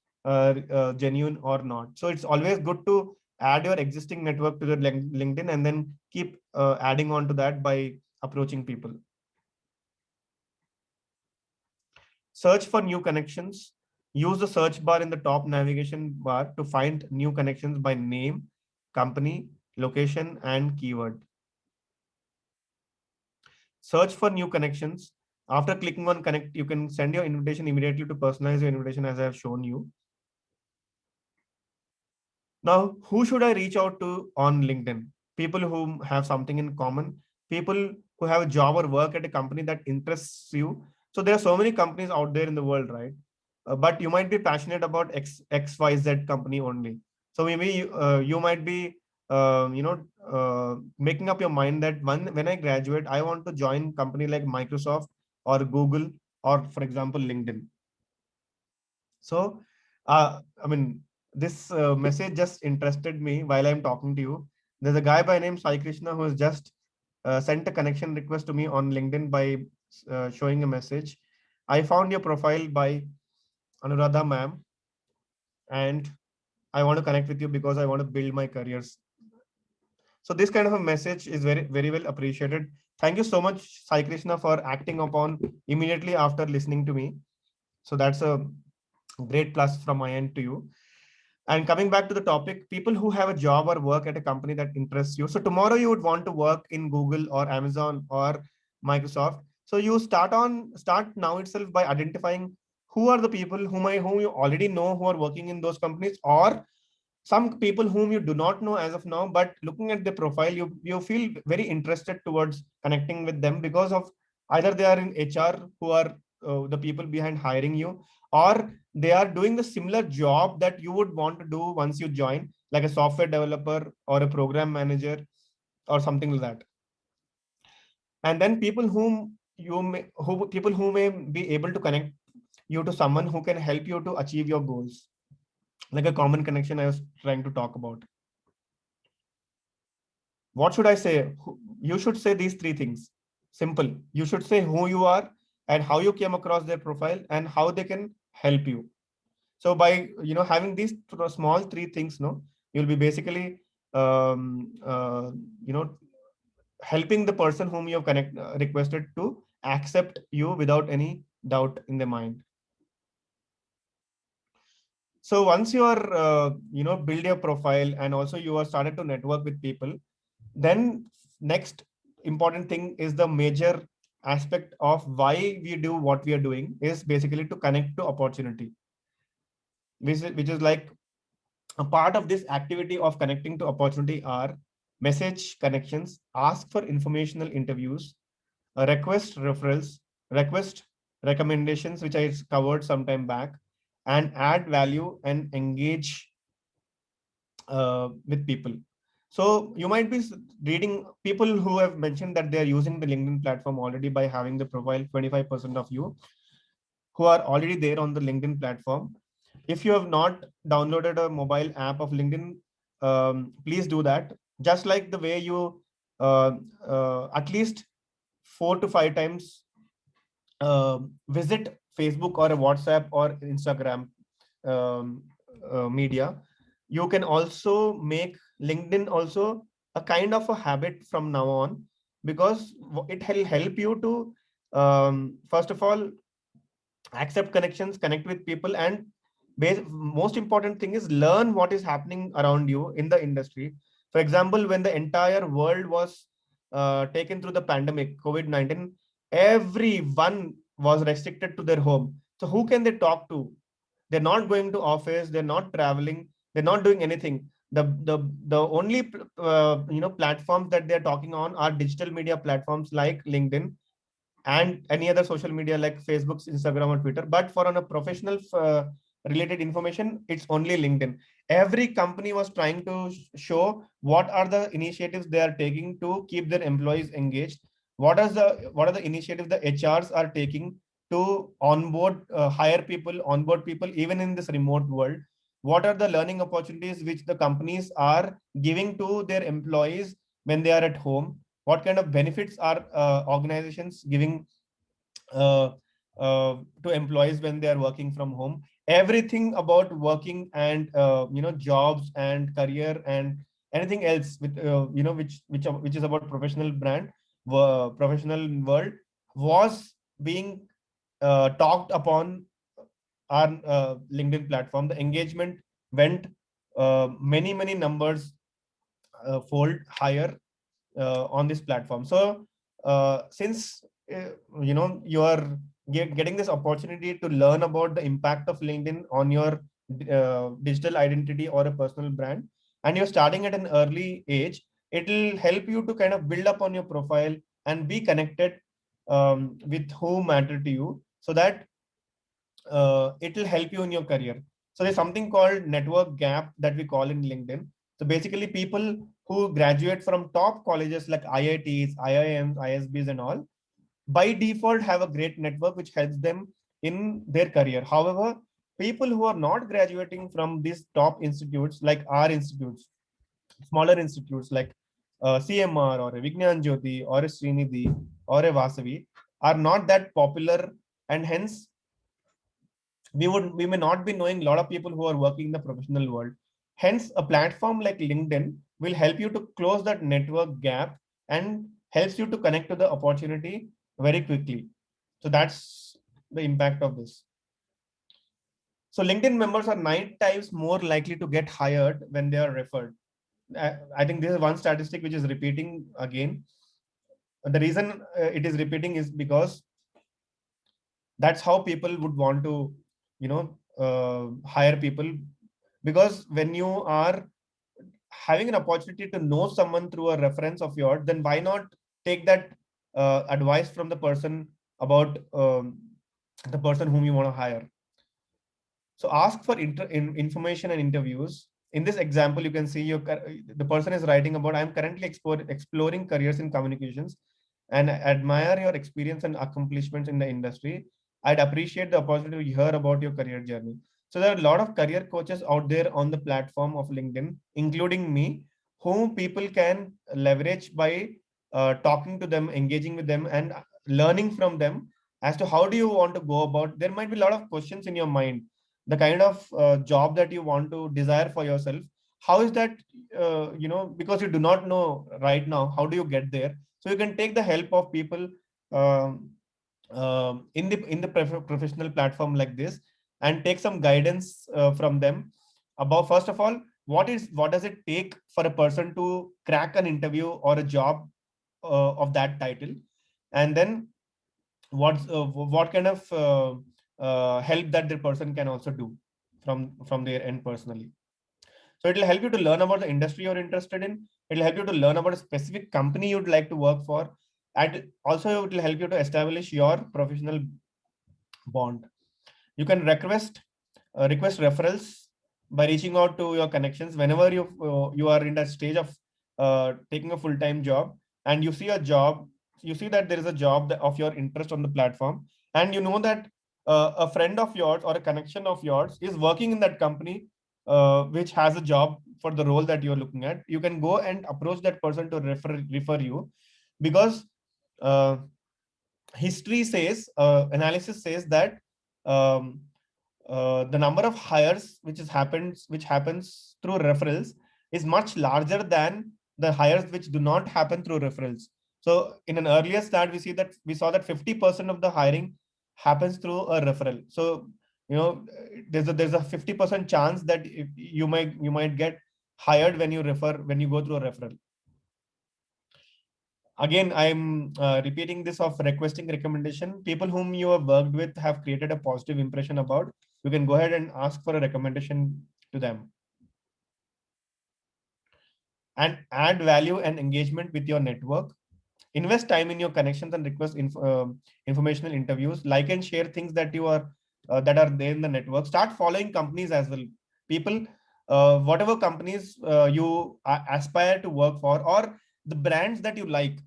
S2: genuine or not. So it's always good to add your existing network to the LinkedIn and then keep adding on to that by approaching people. Search for new connections. Use the search bar in the top navigation bar to find new connections by name, company, location, and keyword. Search for new connections. After clicking on connect, you can send your invitation immediately to personalize your invitation as I have shown you. Now, who should I reach out to on LinkedIn? People who have something in common, people who have a job or work at a company that interests you. So there are so many companies out there in the world, right? But you might be passionate about XYZ company only. So maybe you might be, making up your mind that when I graduate, I want to join company like Microsoft or Google or, for example, LinkedIn. So, this message just interested me while I'm talking to you. There's a guy by name Sai Krishna who has just sent a connection request to me on LinkedIn by showing a message. I found your profile by Anuradha ma'am, and I want to connect with you because I want to build my careers. So this kind of a message is very, very well appreciated. Thank you so much, Sai Krishna, for acting upon immediately after listening to me. So that's a great plus from my end to you. And coming back to the topic, people who have a job or work at a company that interests you. So tomorrow you would want to work in Google or Amazon or Microsoft. So you start now itself by identifying who are the people whom you already know who are working in those companies, or some people whom you do not know as of now, but looking at the profile, you feel very interested towards connecting with them because of either they are in HR, who are the people behind hiring you, or they are doing the similar job that you would want to do once you join, like a software developer or a program manager or something like that. And then people who may be able to connect you to someone who can help you to achieve your goals, like a common connection I was trying to talk about. What should I say? You should say these three things. Simple. You should say who you are and how you came across their profile and how they can help you. So by having these small three things, you'll be basically helping the person whom you have requested to accept you without any doubt in their mind. So once you are build your profile and also you are started to network with people, then next important thing is the major aspect of why we do what we are doing is basically to connect to opportunity, which is like a part of this activity of connecting to opportunity are message connections, ask for informational interviews, request referrals, request recommendations, which I covered some time back, and add value and engage with people. So you might be reading people who have mentioned that they are using the LinkedIn platform already by having the profile. 25% of you who are already there on the LinkedIn platform. If you have not downloaded a mobile app of LinkedIn, please do that. Just like the way you at least 4 to 5 times visit Facebook or a WhatsApp or Instagram media, you can also make LinkedIn also a kind of a habit from now on, because it will help you to first of all accept connections, connect with people, and most important thing is learn what is happening around you in the industry. For example, when the entire world was taken through the pandemic COVID-19, everyone was restricted to their home. So who can they talk to? They're not going to office, they're not traveling, they're not doing anything. The only platforms that they're talking on are digital media platforms like LinkedIn and any other social media like Facebook, Instagram, or Twitter. But for on a professional related information, it's only LinkedIn. Every company was trying to show what are the initiatives they are taking to keep their employees engaged. What are the initiatives the HRs are taking to onboard, hire people, onboard people, even in this remote world? What are the learning opportunities which the companies are giving to their employees when they are at home? What kind of benefits are organizations giving to employees when they are working from home? Everything about working and jobs and career and anything else with which is about professional professional world was being talked upon our LinkedIn platform. The engagement went many numbers fold higher on this platform. So since you are getting this opportunity to learn about the impact of LinkedIn on your digital identity or a personal brand, and you're starting at an early age, it will help you to kind of build up on your profile and be connected with who matter to you, so that it will help you in your career. So there's something called network gap that we call in LinkedIn. So basically people who graduate from top colleges like IITs, IIMs, ISBs and all, by default have a great network which helps them in their career. However, people who are not graduating from these top institutes like our institutes, smaller institutes like CMR or a Vignan Jyoti or a Srinidhi or a Vasavi, are not that popular, and hence we may not be knowing a lot of people who are working in the professional world. Hence, a platform like LinkedIn will help you to close that network gap and helps you to connect to the opportunity very quickly. So that's the impact of this. So LinkedIn members are 9 times more likely to get hired when they are referred. I think this is one statistic which is repeating again. The reason it is repeating is because that's how people would want to, hire people. Because when you are having an opportunity to know someone through a reference of yours, then why not take that advice from the person about the person whom you want to hire. So ask for information and interviews. In this example, you can see the person is writing about, I'm currently exploring careers in communications and admire your experience and accomplishments in the industry. I'd appreciate the opportunity to hear about your career journey. So there are a lot of career coaches out there on the platform of LinkedIn, including me, whom people can leverage by talking to them, engaging with them, and learning from them as to how do you want to go about. There might be a lot of questions in your mind, the kind of job that you want to desire for yourself. How is that, because you do not know right now, how do you get there? So you can take the help of people in the professional platform like this, and take some guidance from them about, first of all, what does it take for a person to crack an interview or a job of that title, and then what kind of help that the person can also do from their end personally. So it will help you to learn about the industry you're interested in. It will help you to learn about a specific company you'd like to work for. And also it will help you to establish your professional bond. You can request referrals by reaching out to your connections whenever you are in that stage of taking a full-time job, and you see that there is a job of your interest on the platform, and you know that a friend of yours or a connection of yours is working in that company which has a job for the role that you're looking at. You can go and approach that person to refer you, because history says, analysis says that the number of hires which happens through referrals is much larger than the hires which do not happen through referrals. So in an earlier start, we saw that 50% of the hiring happens through a referral. So there's a 50% chance that you might get hired when you go through a referral. Again, I'm repeating this of requesting recommendation. People whom you have worked with have created a positive impression about. You can go ahead and ask for a recommendation to them. And add value and engagement with your network. Invest time in your connections and request informational interviews. Like and share things that that are there in the network. Start following companies as well. People, whatever companies you aspire to work for, or the brands that you like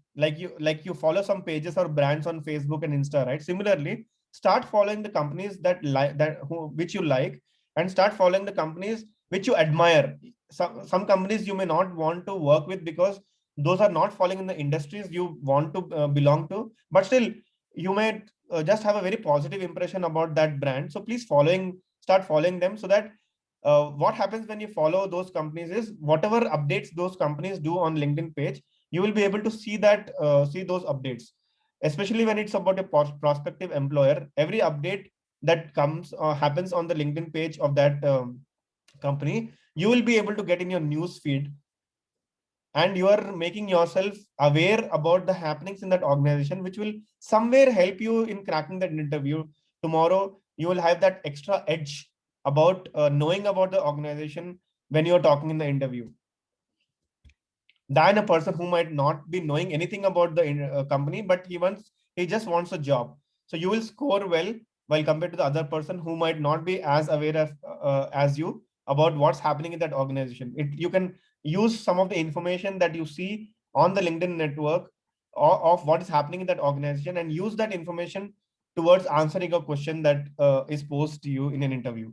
S2: you follow some pages or brands on Facebook and Insta, right? Similarly, start following the companies which you like, and start following the companies which you admire. Some companies you may not want to work with because those are not falling in the industries you want to belong to, but still you may just have a very positive impression about that brand. So please start following them, so that what happens when you follow those companies is, whatever updates those companies do on LinkedIn page, you will be able to see those updates, especially when it's about a prospective employer. Every update that comes happens on the LinkedIn page of that company, you will be able to get in your news feed and you are making yourself aware about the happenings in that organization, which will somewhere help you in cracking that interview. Tomorrow, you will have that extra edge about knowing about the organization when you're talking in the interview, than a person who might not be knowing anything about the company, but he just wants a job. So you will score well while compared to the other person who might not be as aware as you about what's happening in that organization. You can use some of the information that you see on the LinkedIn network of what is happening in that organization, and use that information towards answering a question that is posed to you in an interview.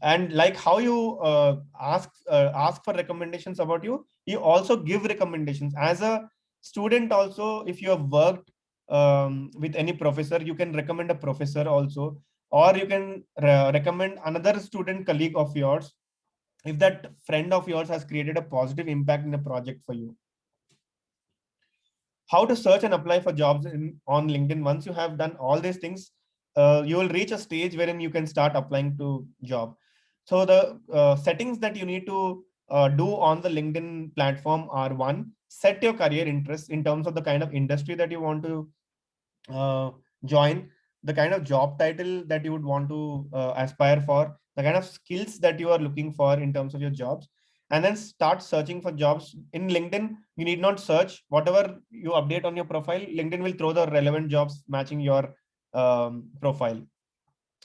S2: And like how you ask for recommendations about you, you also give recommendations as a student. Also, if you have worked with any professor, you can recommend a professor also, or you can recommend another student colleague of yours if that friend of yours has created a positive impact in a project for you. How to search and apply for jobs on LinkedIn. Once you have done all these things, you will reach a stage wherein you can start applying to job. So the settings that you need to do on the LinkedIn platform are: one, set your career interests in terms of the kind of industry that you want to join, the kind of job title that you would want to aspire for, the kind of skills that you are looking for in terms of your jobs, and then start searching for jobs. In LinkedIn, you need not search. Whatever you update on your profile, LinkedIn will throw the relevant jobs matching your profile.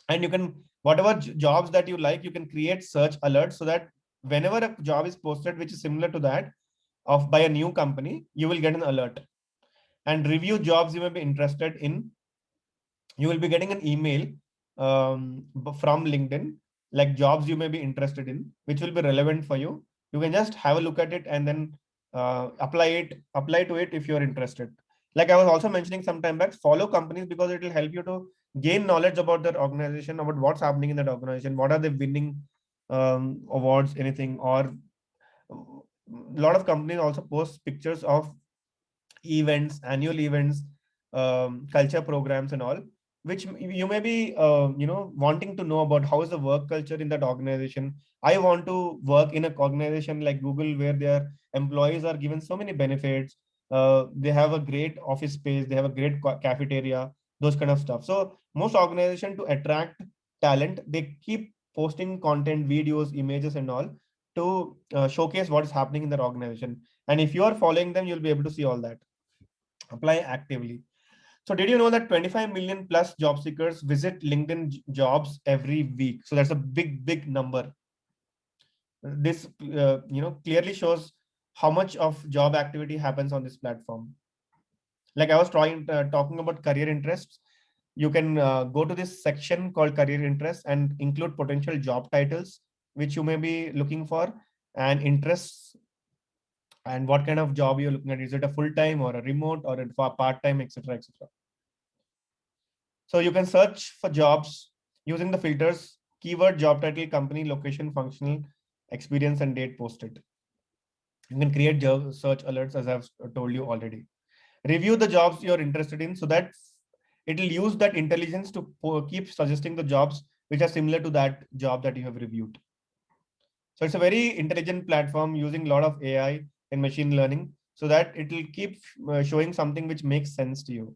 S2: And you can, whatever jobs that you like, you can create search alerts so that whenever a job is posted which is similar to that of by a new company, you will get an alert. And review jobs you may be interested in. You will be getting an email from LinkedIn, like jobs you may be interested in, which will be relevant for you. You can just have a look at it and then apply to it if you're interested. Like I was also mentioning some time back, follow companies because it will help you to gain knowledge about their organization, about what's happening in that organization, what are they winning awards, anything. Or a lot of companies also post pictures of events, annual events, culture programs and all, which you may be wanting to know about. How is the work culture in that organization? I want to work in an organization like Google where their employees are given so many benefits. They have a great office space, they have a great cafeteria, those kind of stuff. So most organizations, to attract talent, they keep posting content, videos, images and all to showcase what is happening in their organization. And if you are following them, you'll be able to see all that. Apply actively. So did you know that 25 million plus job seekers visit LinkedIn jobs every week? So that's a big number. This clearly shows how much of job activity happens on this platform. Like I was talking about career interests. You can go to this section called career interests and include potential job titles which you may be looking for, and interests, and what kind of job you're looking at. Is it a full-time or a remote or a part-time, etc., etc. So you can search for jobs using the filters: keyword, job title, company, location, functional, experience, and date posted. You can create job search alerts, as I've told you already. Review the jobs you're interested in so that it will use that intelligence to keep suggesting the jobs which are similar to that job that you have reviewed. So it's a very intelligent platform using a lot of AI and machine learning so that it will keep showing something which makes sense to you.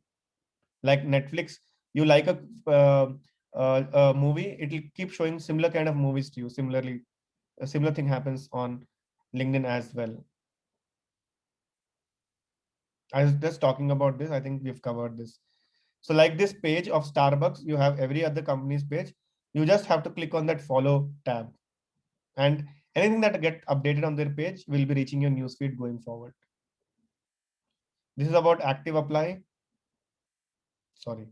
S2: Like Netflix, you like a movie, it will keep showing similar kind of movies to you. Similarly, a similar thing happens on LinkedIn as well. I was just talking about this. I think we've covered this. So like this page of Starbucks, you have every other company's page. You just have to click on that follow tab, and anything that get updated on their page will be reaching your newsfeed going forward. This is about active apply. Sorry.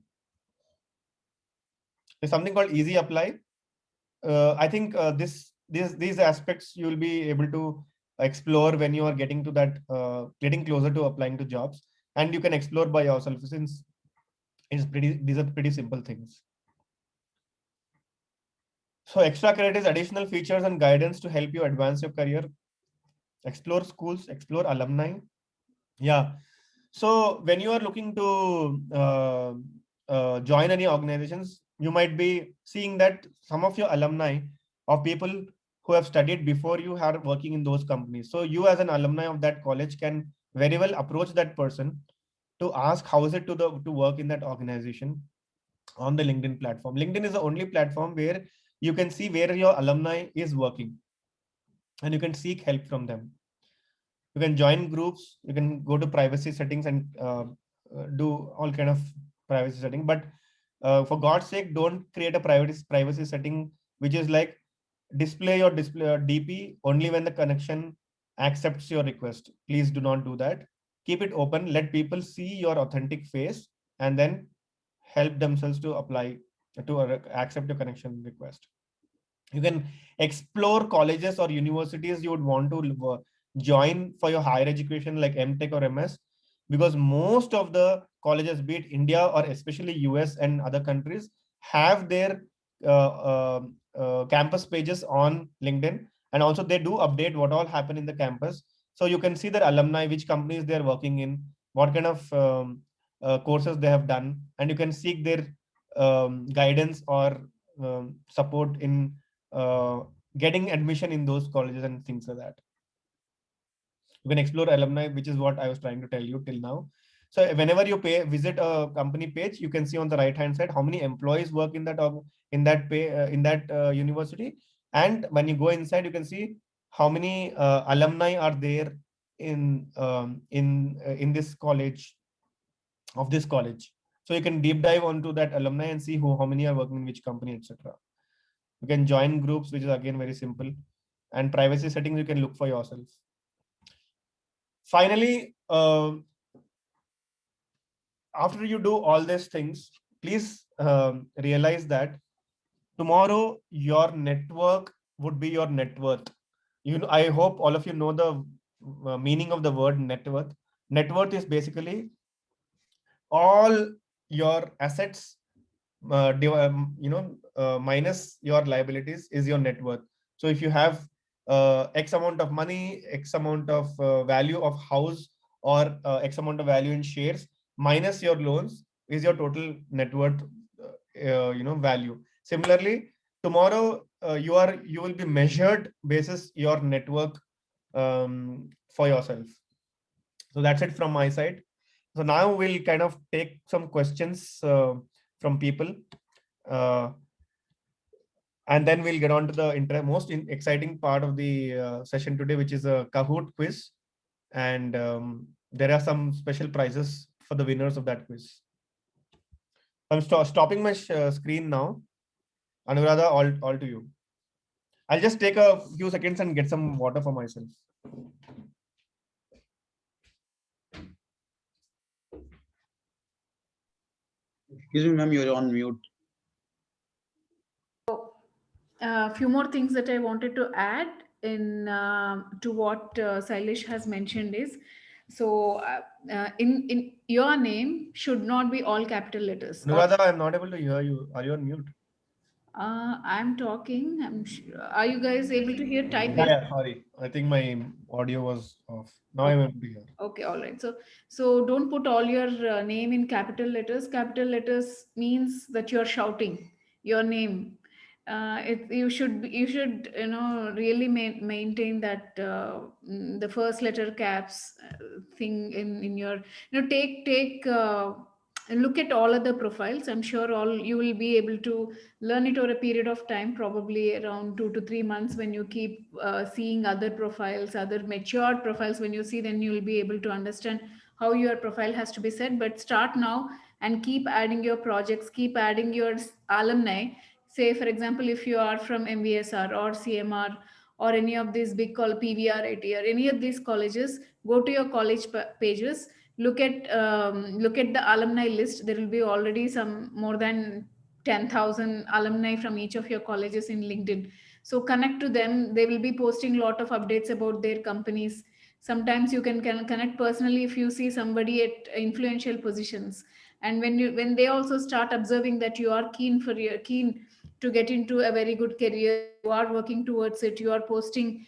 S2: There's something called easy apply. I think these aspects you will be able to explore when you are getting to that, getting closer to applying to jobs, and you can explore by yourself since these are pretty simple things. So extra credit is additional features and guidance to help you advance your career. Explore schools, explore alumni. Yeah. So when you are looking to join any organizations, you might be seeing that some of your alumni of people who have studied before you are working in those companies. So you as an alumni of that college can very well approach that person to ask how is it to work in that organization on the LinkedIn platform. LinkedIn is the only platform where you can see where your alumni is working and you can seek help from them. You can join groups, you can go to privacy settings and do all kind of privacy setting. But for God's sake, don't create a privacy setting which is like display your DP only when the connection accepts your request. Please do not do that. Keep it open. Let people see your authentic face and then help themselves to apply to accept your connection request. You can explore colleges or universities you would want to join for your higher education like MTech or MS, because most of the colleges, be it India or especially US and other countries, have their campus pages on LinkedIn, and also they do update what all happen in the campus. So you can see their alumni, which companies they're working in, what kind of courses they have done, and you can seek their guidance or support in getting admission in those colleges and things like that. You can explore alumni, which is what I was trying to tell you till now. So whenever you visit a company page, you can see on the right hand side how many employees work in that university, and when you go inside, you can see how many alumni are there in this college, of this college. So you can deep dive onto that alumni and see how many are working in which company, etc. You can join groups, which is again very simple, and privacy settings you can look for yourself. Finally, after you do all these things, please realize that tomorrow your network would be your net worth. I hope all of you know the meaning of the word net worth. Net worth is basically all your assets, minus your liabilities is your net worth. So if you have X amount of money, X amount of value of house, or X amount of value in shares, minus your loans is your total net worth, value. Similarly, tomorrow you will be measured basis your network for yourself. So that's it from my side. So now we'll kind of take some questions from people, and then we'll get on to the most exciting part of the session today, which is a Kahoot quiz. And there are some special prizes for the winners of that quiz. I'm stopping my screen now. Anuradha, all to you. I'll just take a few seconds and get some water for myself.
S4: Excuse me, ma'am, you're on mute.
S1: A few more things that I wanted to add in to what Sailesh has mentioned is, so in your name should not be all capital letters.
S2: Anuradha, I'm not able to hear you. Are you on mute?
S1: I'm talking. Are you guys able to hear? Type
S2: it. Yeah, sorry. I think my audio was off. Now I'm able to hear.
S1: Okay, all right. So don't put all your name in capital letters. Capital letters means that you're shouting your name. You should really maintain that the first letter caps thing in your take look at all other profiles. I'm sure all you will be able to learn it over a period of time, probably around 2 to 3 months. When you keep seeing other profiles, other matured profiles, when you see, then you will be able to understand how your profile has to be set. But start now and keep adding your projects, keep adding your alumni. Say, for example, if you are from MVSR or CMR or any of these big PVR, IT, or any of these colleges, go to your college pages, look at the alumni list. There will be already some more than 10,000 alumni from each of your colleges in LinkedIn. So connect to them. They will be posting a lot of updates about their companies. Sometimes you can connect personally if you see somebody at influential positions. And when they also start observing that you are keen to get into a very good career, you are working towards it, you are posting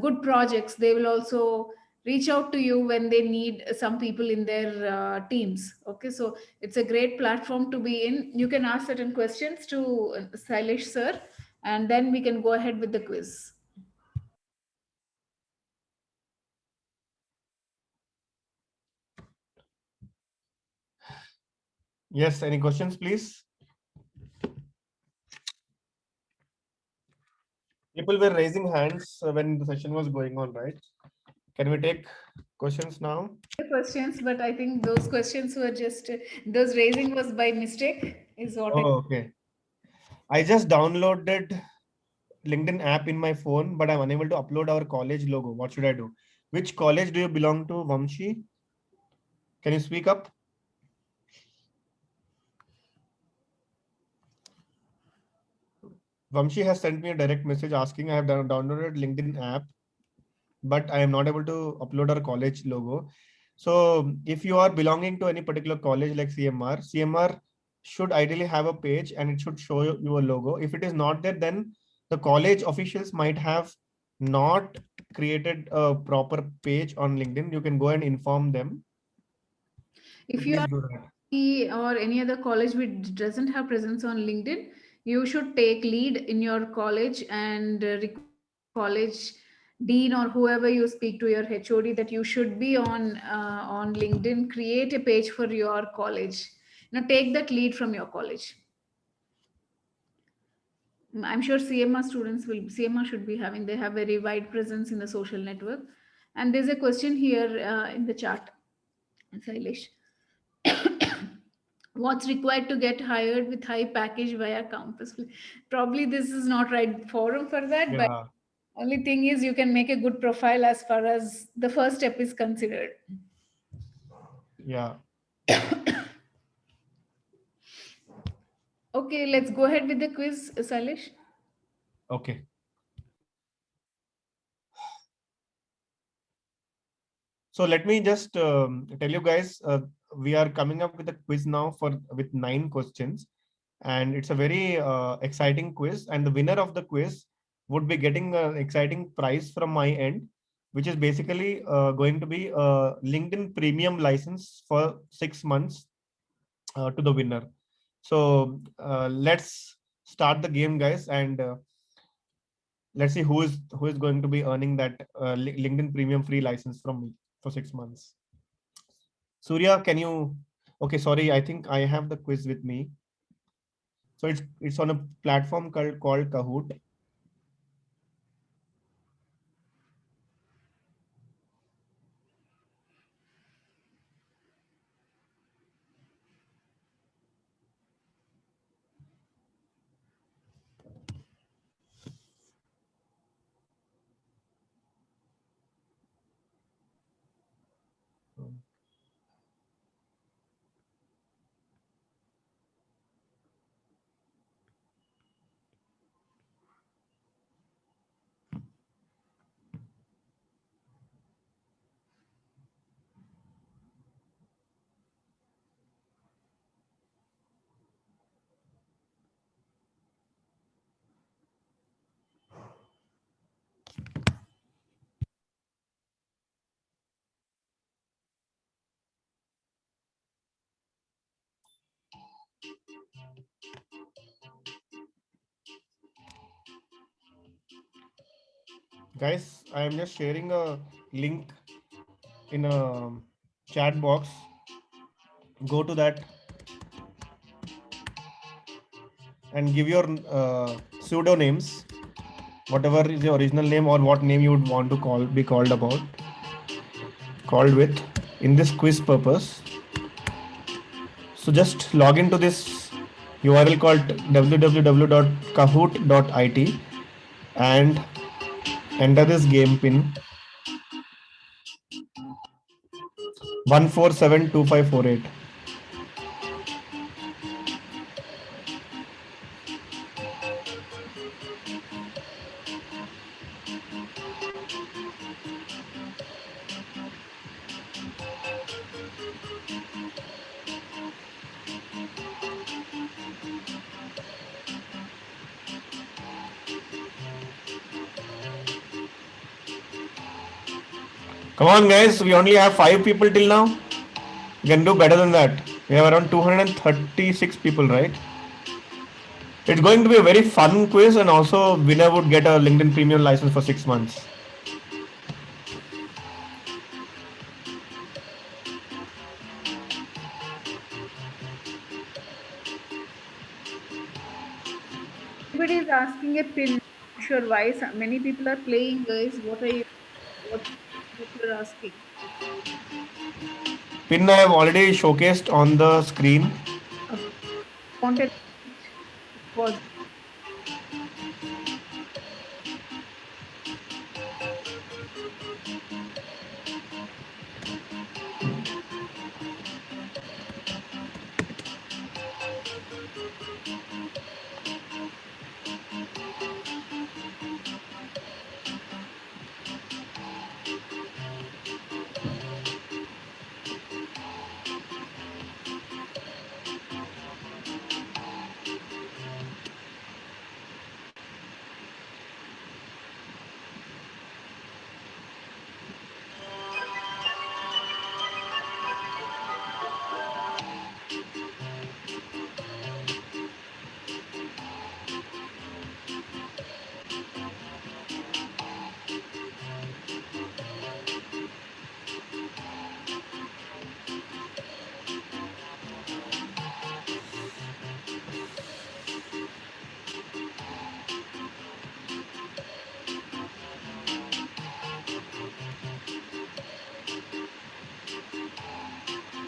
S1: good projects, they will also reach out to you when they need some people in their teams. Okay, so it's a great platform to be in. You can ask certain questions to Sailesh sir, and then we can go ahead with the quiz.
S2: Yes, any questions, please? People were raising hands when the session was going on, right? Can we take questions now?
S1: Questions, but I think those questions were just, those raising was by mistake, is what
S2: Oh, okay. I just downloaded LinkedIn app in my phone, but I'm unable to upload our college logo. What should I do? Which college do you belong to, Vamshi? Can you speak up? Vamshi has sent me a direct message asking I have downloaded LinkedIn app, but I am not able to upload our college logo. So if you are belonging to any particular college like CMR should ideally have a page and it should show your logo. If it is not there, then the college officials might have not created a proper page on LinkedIn. You can go and inform them.
S1: if
S2: So
S1: you
S2: please
S1: are
S2: do that.
S1: or any other college which doesn't have presence on LinkedIn, you should take lead in your college and request your college dean or whoever you speak to, your HOD, that you should be on LinkedIn. Create a page for your college. Take that lead from your college. I'm sure CMR should be having, they have very wide presence in the social network. And there's a question here in the chat, Sailesh. What's required to get hired with high package via campus? Probably this is not right forum for that, but
S2: Yeah.
S1: only thing is you can make a good profile as far as the first step is considered.
S2: Yeah.
S1: Okay, let's go ahead with the quiz, Sailesh.
S2: Okay. So let me just tell you guys, we are coming up with a quiz now with 9 questions, and it's a very exciting quiz. And the winner of the quiz would be getting an exciting prize from my end, which is basically going to be a LinkedIn Premium license for 6 months to the winner. So let's start the game, guys, and let's see who is going to be earning that LinkedIn Premium free license from me for 6 months. Surya, can you? Okay, sorry, I think I have the quiz with me. So it's on a platform called Kahoot. Guys, I am just sharing a link in a chat box. Go to that and give your pseudonames, whatever is your original name or what name you would want to be called with in this quiz purpose. So just log into this URL called www.kahoot.it and enter this game pin 1472548. Come on, guys. We only have 5 people till now. We can do better than that. We have around 236 people, right? It's going to be a very fun quiz, and also winner would get a LinkedIn Premium license for 6 months.
S1: Everybody is asking a pin. Not sure why many people are playing, guys. What you're asking?
S2: Pin I have already showcased on the screen.
S1: Wanted pause.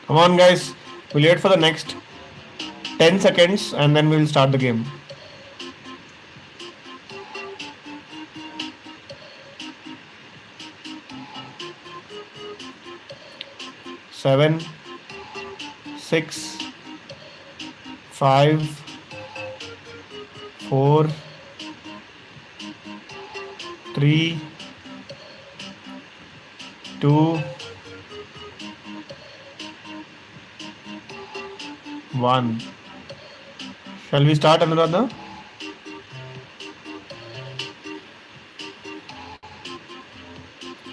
S2: Come on, guys. We'll wait for the next 10 seconds and then we'll start the game. Seven, 6, 5, 4, 3, 2, 1. Shall we start, Anuradha?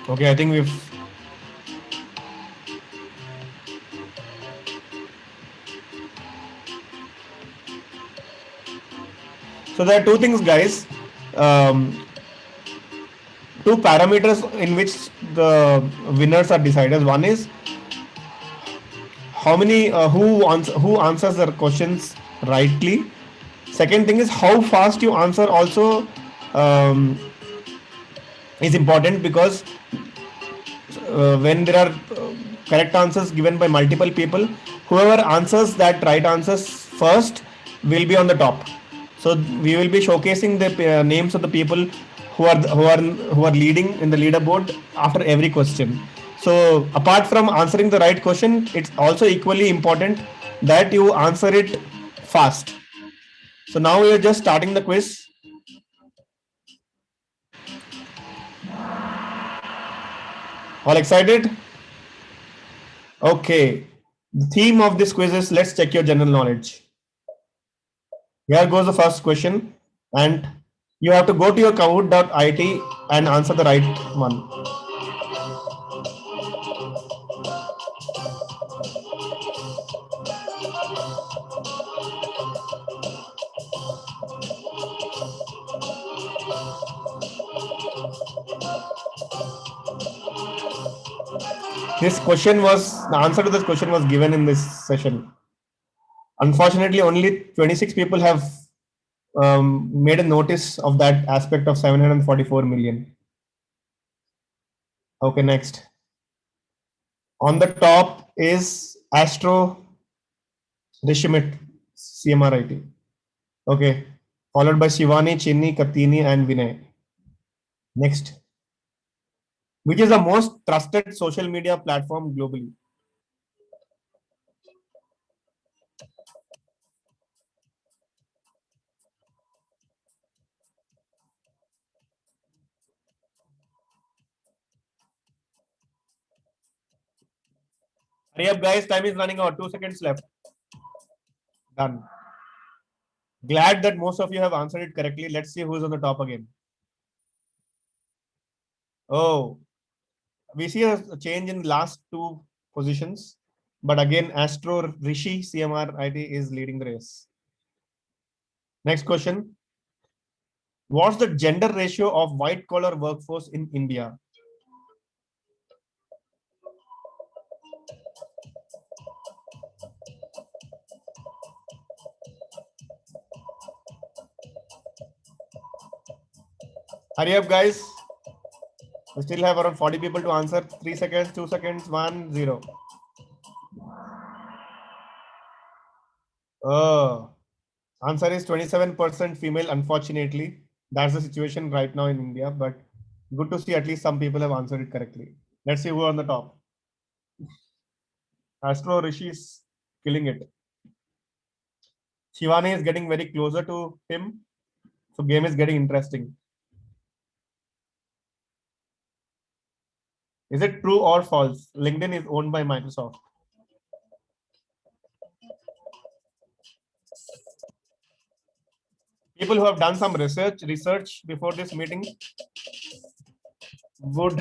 S2: Okay, I think we've. So there are two things, guys. Two parameters in which the winners are decided. One is how many who answers the questions rightly. Second thing is how fast you answer also is important, because when there are correct answers given by multiple people, whoever answers that right answers first will be on the top. So we will be showcasing the names of the people who are leading in the leaderboard after every question. So apart from answering the right question, it's also equally important that you answer it fast. So now we are just starting the quiz. All excited? Okay. The theme of this quiz is let's check your general knowledge. Here goes the first question, and you have to go to your kahoot.it and answer the right one. The answer to this question was given in this session. Unfortunately, only 26 people have made a notice of that aspect of 744 million. Okay, next. On the top is Astro Rishimit, CMRIT. Okay, followed by Shivani, Chinni, Katini, and Vinay. Next. Which is the most trusted social media platform globally? Hurry up, guys. Time is running out. 2 seconds left. Done. Glad that most of you have answered it correctly. Let's see who's on the top again. Oh, we see a change in last two positions. But again, Astro Rishi CMRIT is leading the race. Next question. What's the gender ratio of white collar workforce in India? Hurry up, guys. We still have around 40 people to answer. 3 seconds, 2 seconds, 1, 0. Answer is 27% female, unfortunately. That's the situation right now in India, but good to see at least some people have answered it correctly. Let's see who on the top. Astro Rishi is killing it. Shivani is getting very closer to him. So game is getting interesting. Is it true or false? LinkedIn is owned by Microsoft. People who have done some research before this meeting would,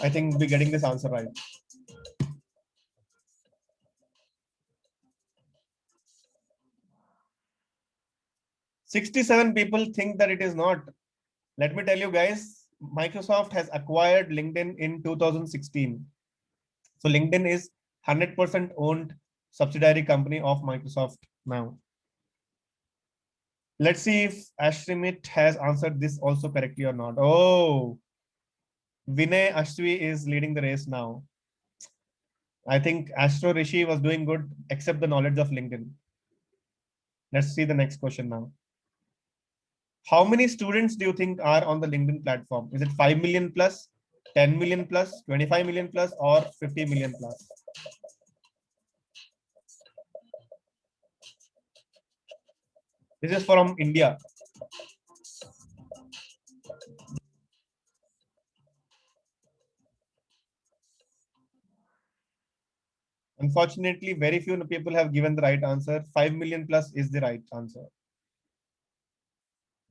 S2: I think, be getting this answer right. "67 people think that it is not." Let me tell you guys, Microsoft has acquired LinkedIn in 2016. So LinkedIn is 100% owned subsidiary company of Microsoft now. Let's see if Ashrimit has answered this also correctly or not. Oh, Vinay Ashwi is leading the race now. I think Astro Rishi was doing good except the knowledge of LinkedIn. Let's see the next question now. How many students do you think are on the LinkedIn platform? Is it 5 million plus, 10 million plus, 25 million plus, or 50 million plus? This is from India. Unfortunately, very few people have given the right answer. 5 million plus is the right answer.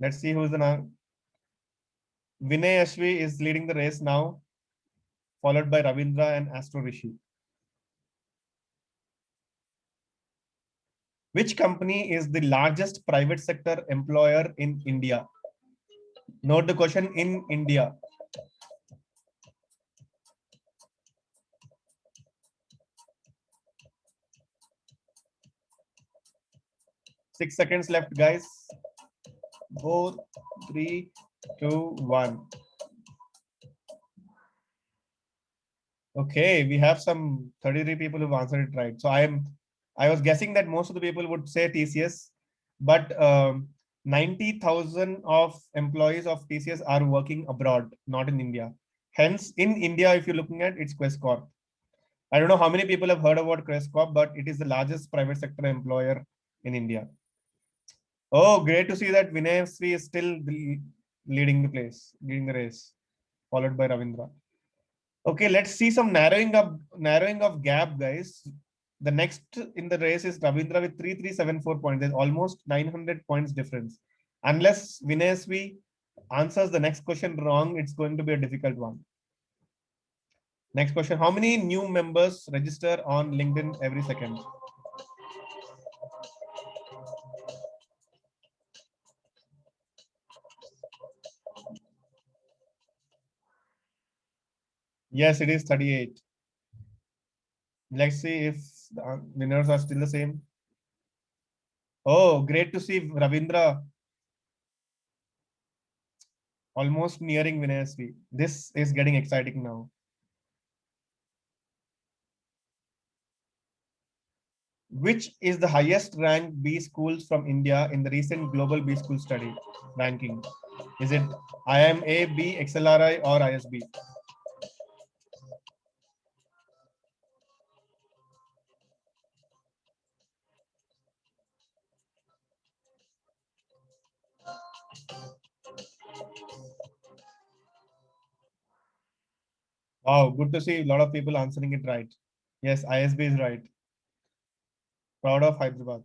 S2: Let's see who's the now. Vinay Ashwi is leading the race now, followed by Ravindra and Astro Rishi. Which company is the largest private sector employer in India? Note the question, in India. Six seconds left, guys. 4, 3, 2, 1. Okay, we have some 33 people who've answered it right. So I was guessing that most of the people would say TCS, but 90,000 of employees of TCS are working abroad, not in India. Hence, in India, if you're looking at, it's Quess Corp. I don't know how many people have heard about Quess Corp, but it is the largest private sector employer in India. Oh, great to see that Vinay Sri is still leading the race, followed by Ravindra. Okay, let's see some narrowing of gap, guys. The next in the race is Ravindra with 3374 points. There's almost 900 points difference. Unless Vinay Sri answers the next question wrong, it's going to be a difficult one. Next question, how many new members register on LinkedIn every second? Yes, it is 38. Let's see if the winners are still the same. Oh, great to see Ravindra almost nearing Vinay Sri. This is getting exciting now. Which is the highest ranked B schools from India in the recent global B school study ranking? Is it IMA, B, XLRI, or ISB? Wow, good to see a lot of people answering it right. Yes, ISB is right. Proud of Hyderabad.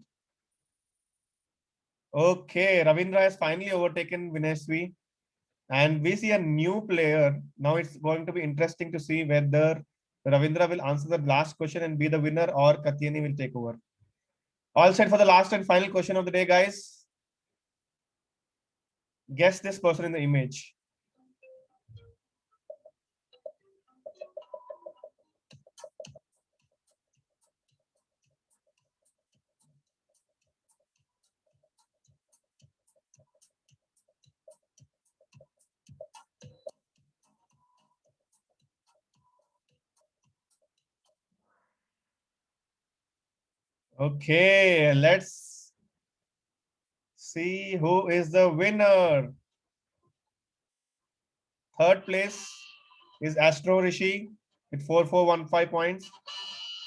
S2: Okay, Ravindra has finally overtaken Vinay Sri. And we see a new player. Now it's going to be interesting to see whether Ravindra will answer the last question and be the winner, or Katyani will take over. All set for the last and final question of the day, guys. guess this person in the image. Okay, let's see who is the winner. Third place is Astro Rishi with 4415 points.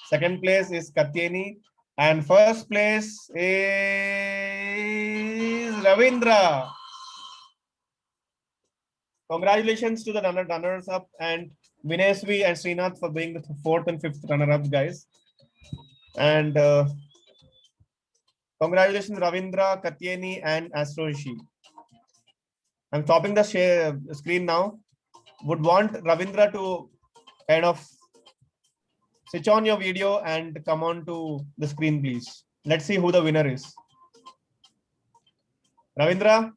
S2: Second place is Katyeni. And first place is Ravindra. Congratulations to the runners up and Vinesvi and Srinath for being the fourth and fifth runner-ups, guys. And congratulations, Ravindra, Katyeni, and Astro Rishi. I'm stopping the screen now. Would want Ravindra to kind of switch on your video and come on to the screen, please. Let's see who the winner is. Ravindra,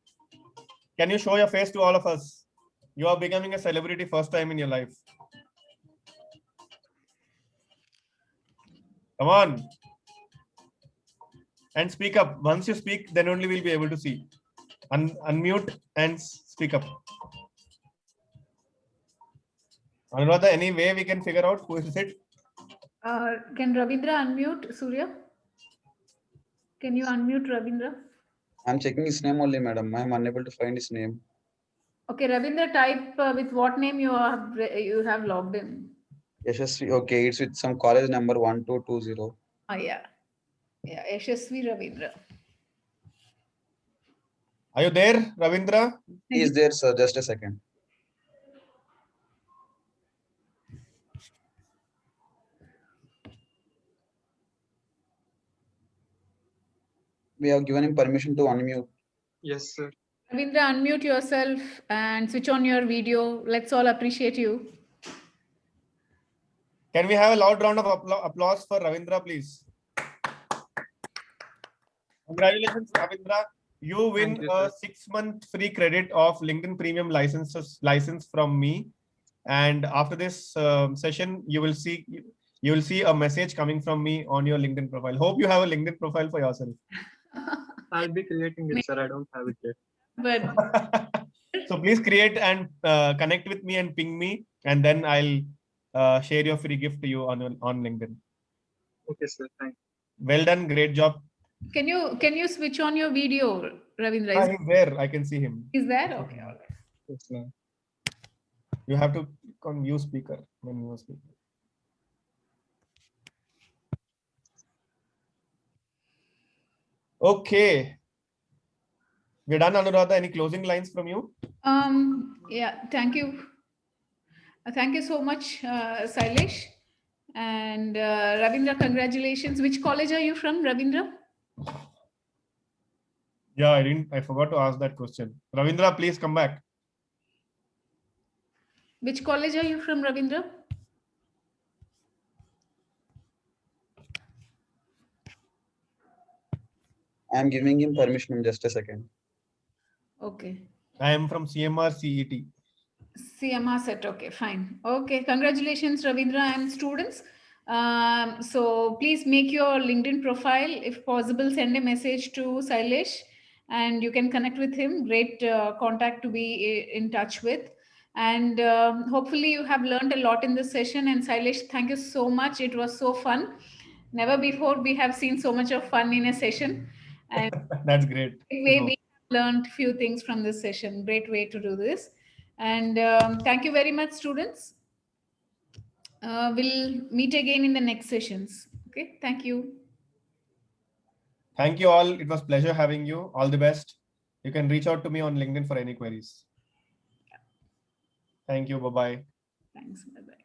S2: can you show your face to all of us? You are becoming a celebrity first time in your life. Come on. And speak up. Once you speak, then only we'll be able to see. Unmute and speak up. Anuradha, any way we can figure out who is it?
S1: Can Ravindra unmute, Surya? Can you unmute Ravindra?
S4: I'm checking his name only, madam. I'm unable to find his name.
S1: Okay, Ravindra, type with what name you have logged in.
S4: Yashasvi. Okay, it's with some college number 1220.
S1: Yeah. Yeah, Yashasvi Ravindra.
S2: Are you there, Ravindra?
S4: He is there, sir. Just a second. We have given him permission to unmute.
S5: Yes, sir.
S1: Ravindra, unmute yourself and switch on your video. Let's all appreciate you.
S2: Can we have a loud round of applause for Ravindra, please? Congratulations, Ravindra. You win a 6-month free credit of LinkedIn Premium license from me. And after this session, you will see a message coming from me on your LinkedIn profile. Hope you have a LinkedIn profile for yourself.
S5: I'll be creating it, sir. I don't have it yet.
S1: But
S2: so please create and connect with me and ping me, and then I'll share your free gift to you on LinkedIn.
S5: Okay, sir. Thank you.
S2: Well done, great job.
S1: can you switch on your video, Ravindra?
S2: He's there. I can see him.
S1: Is there? Okay, all right.
S2: Yes, ma'am. You have to click on use speaker when you are speaking. Okay. We're done, Anuradha. Any closing lines from you?
S1: Yeah, thank you. Thank you so much, Sailesh. And Ravindra, congratulations. Which college are you from, Ravindra?
S2: Yeah, I forgot to ask that question. Ravindra, please come back.
S1: Which college are you from, Ravindra?
S4: I'm giving him permission in just a second.
S1: Okay.
S2: I am from CMR CET.
S1: CMR set. Okay, fine. Okay, congratulations, Ravindra and students. So please make your LinkedIn profile. If possible, send a message to Sailesh and you can connect with him. Great contact to be in touch with. And hopefully you have learned a lot in this session. And Sailesh, thank you so much. It was so fun. Never before we have seen so much of fun in a session. And
S2: that's great.
S1: We learned few things from this session. Great way to do this. And thank you very much, students. We'll meet again in the next sessions. Okay, thank you.
S2: Thank you all. It was a pleasure having you. All the best. You can reach out to me on LinkedIn for any queries. Thank you. Bye-bye.
S1: Thanks. Bye-bye.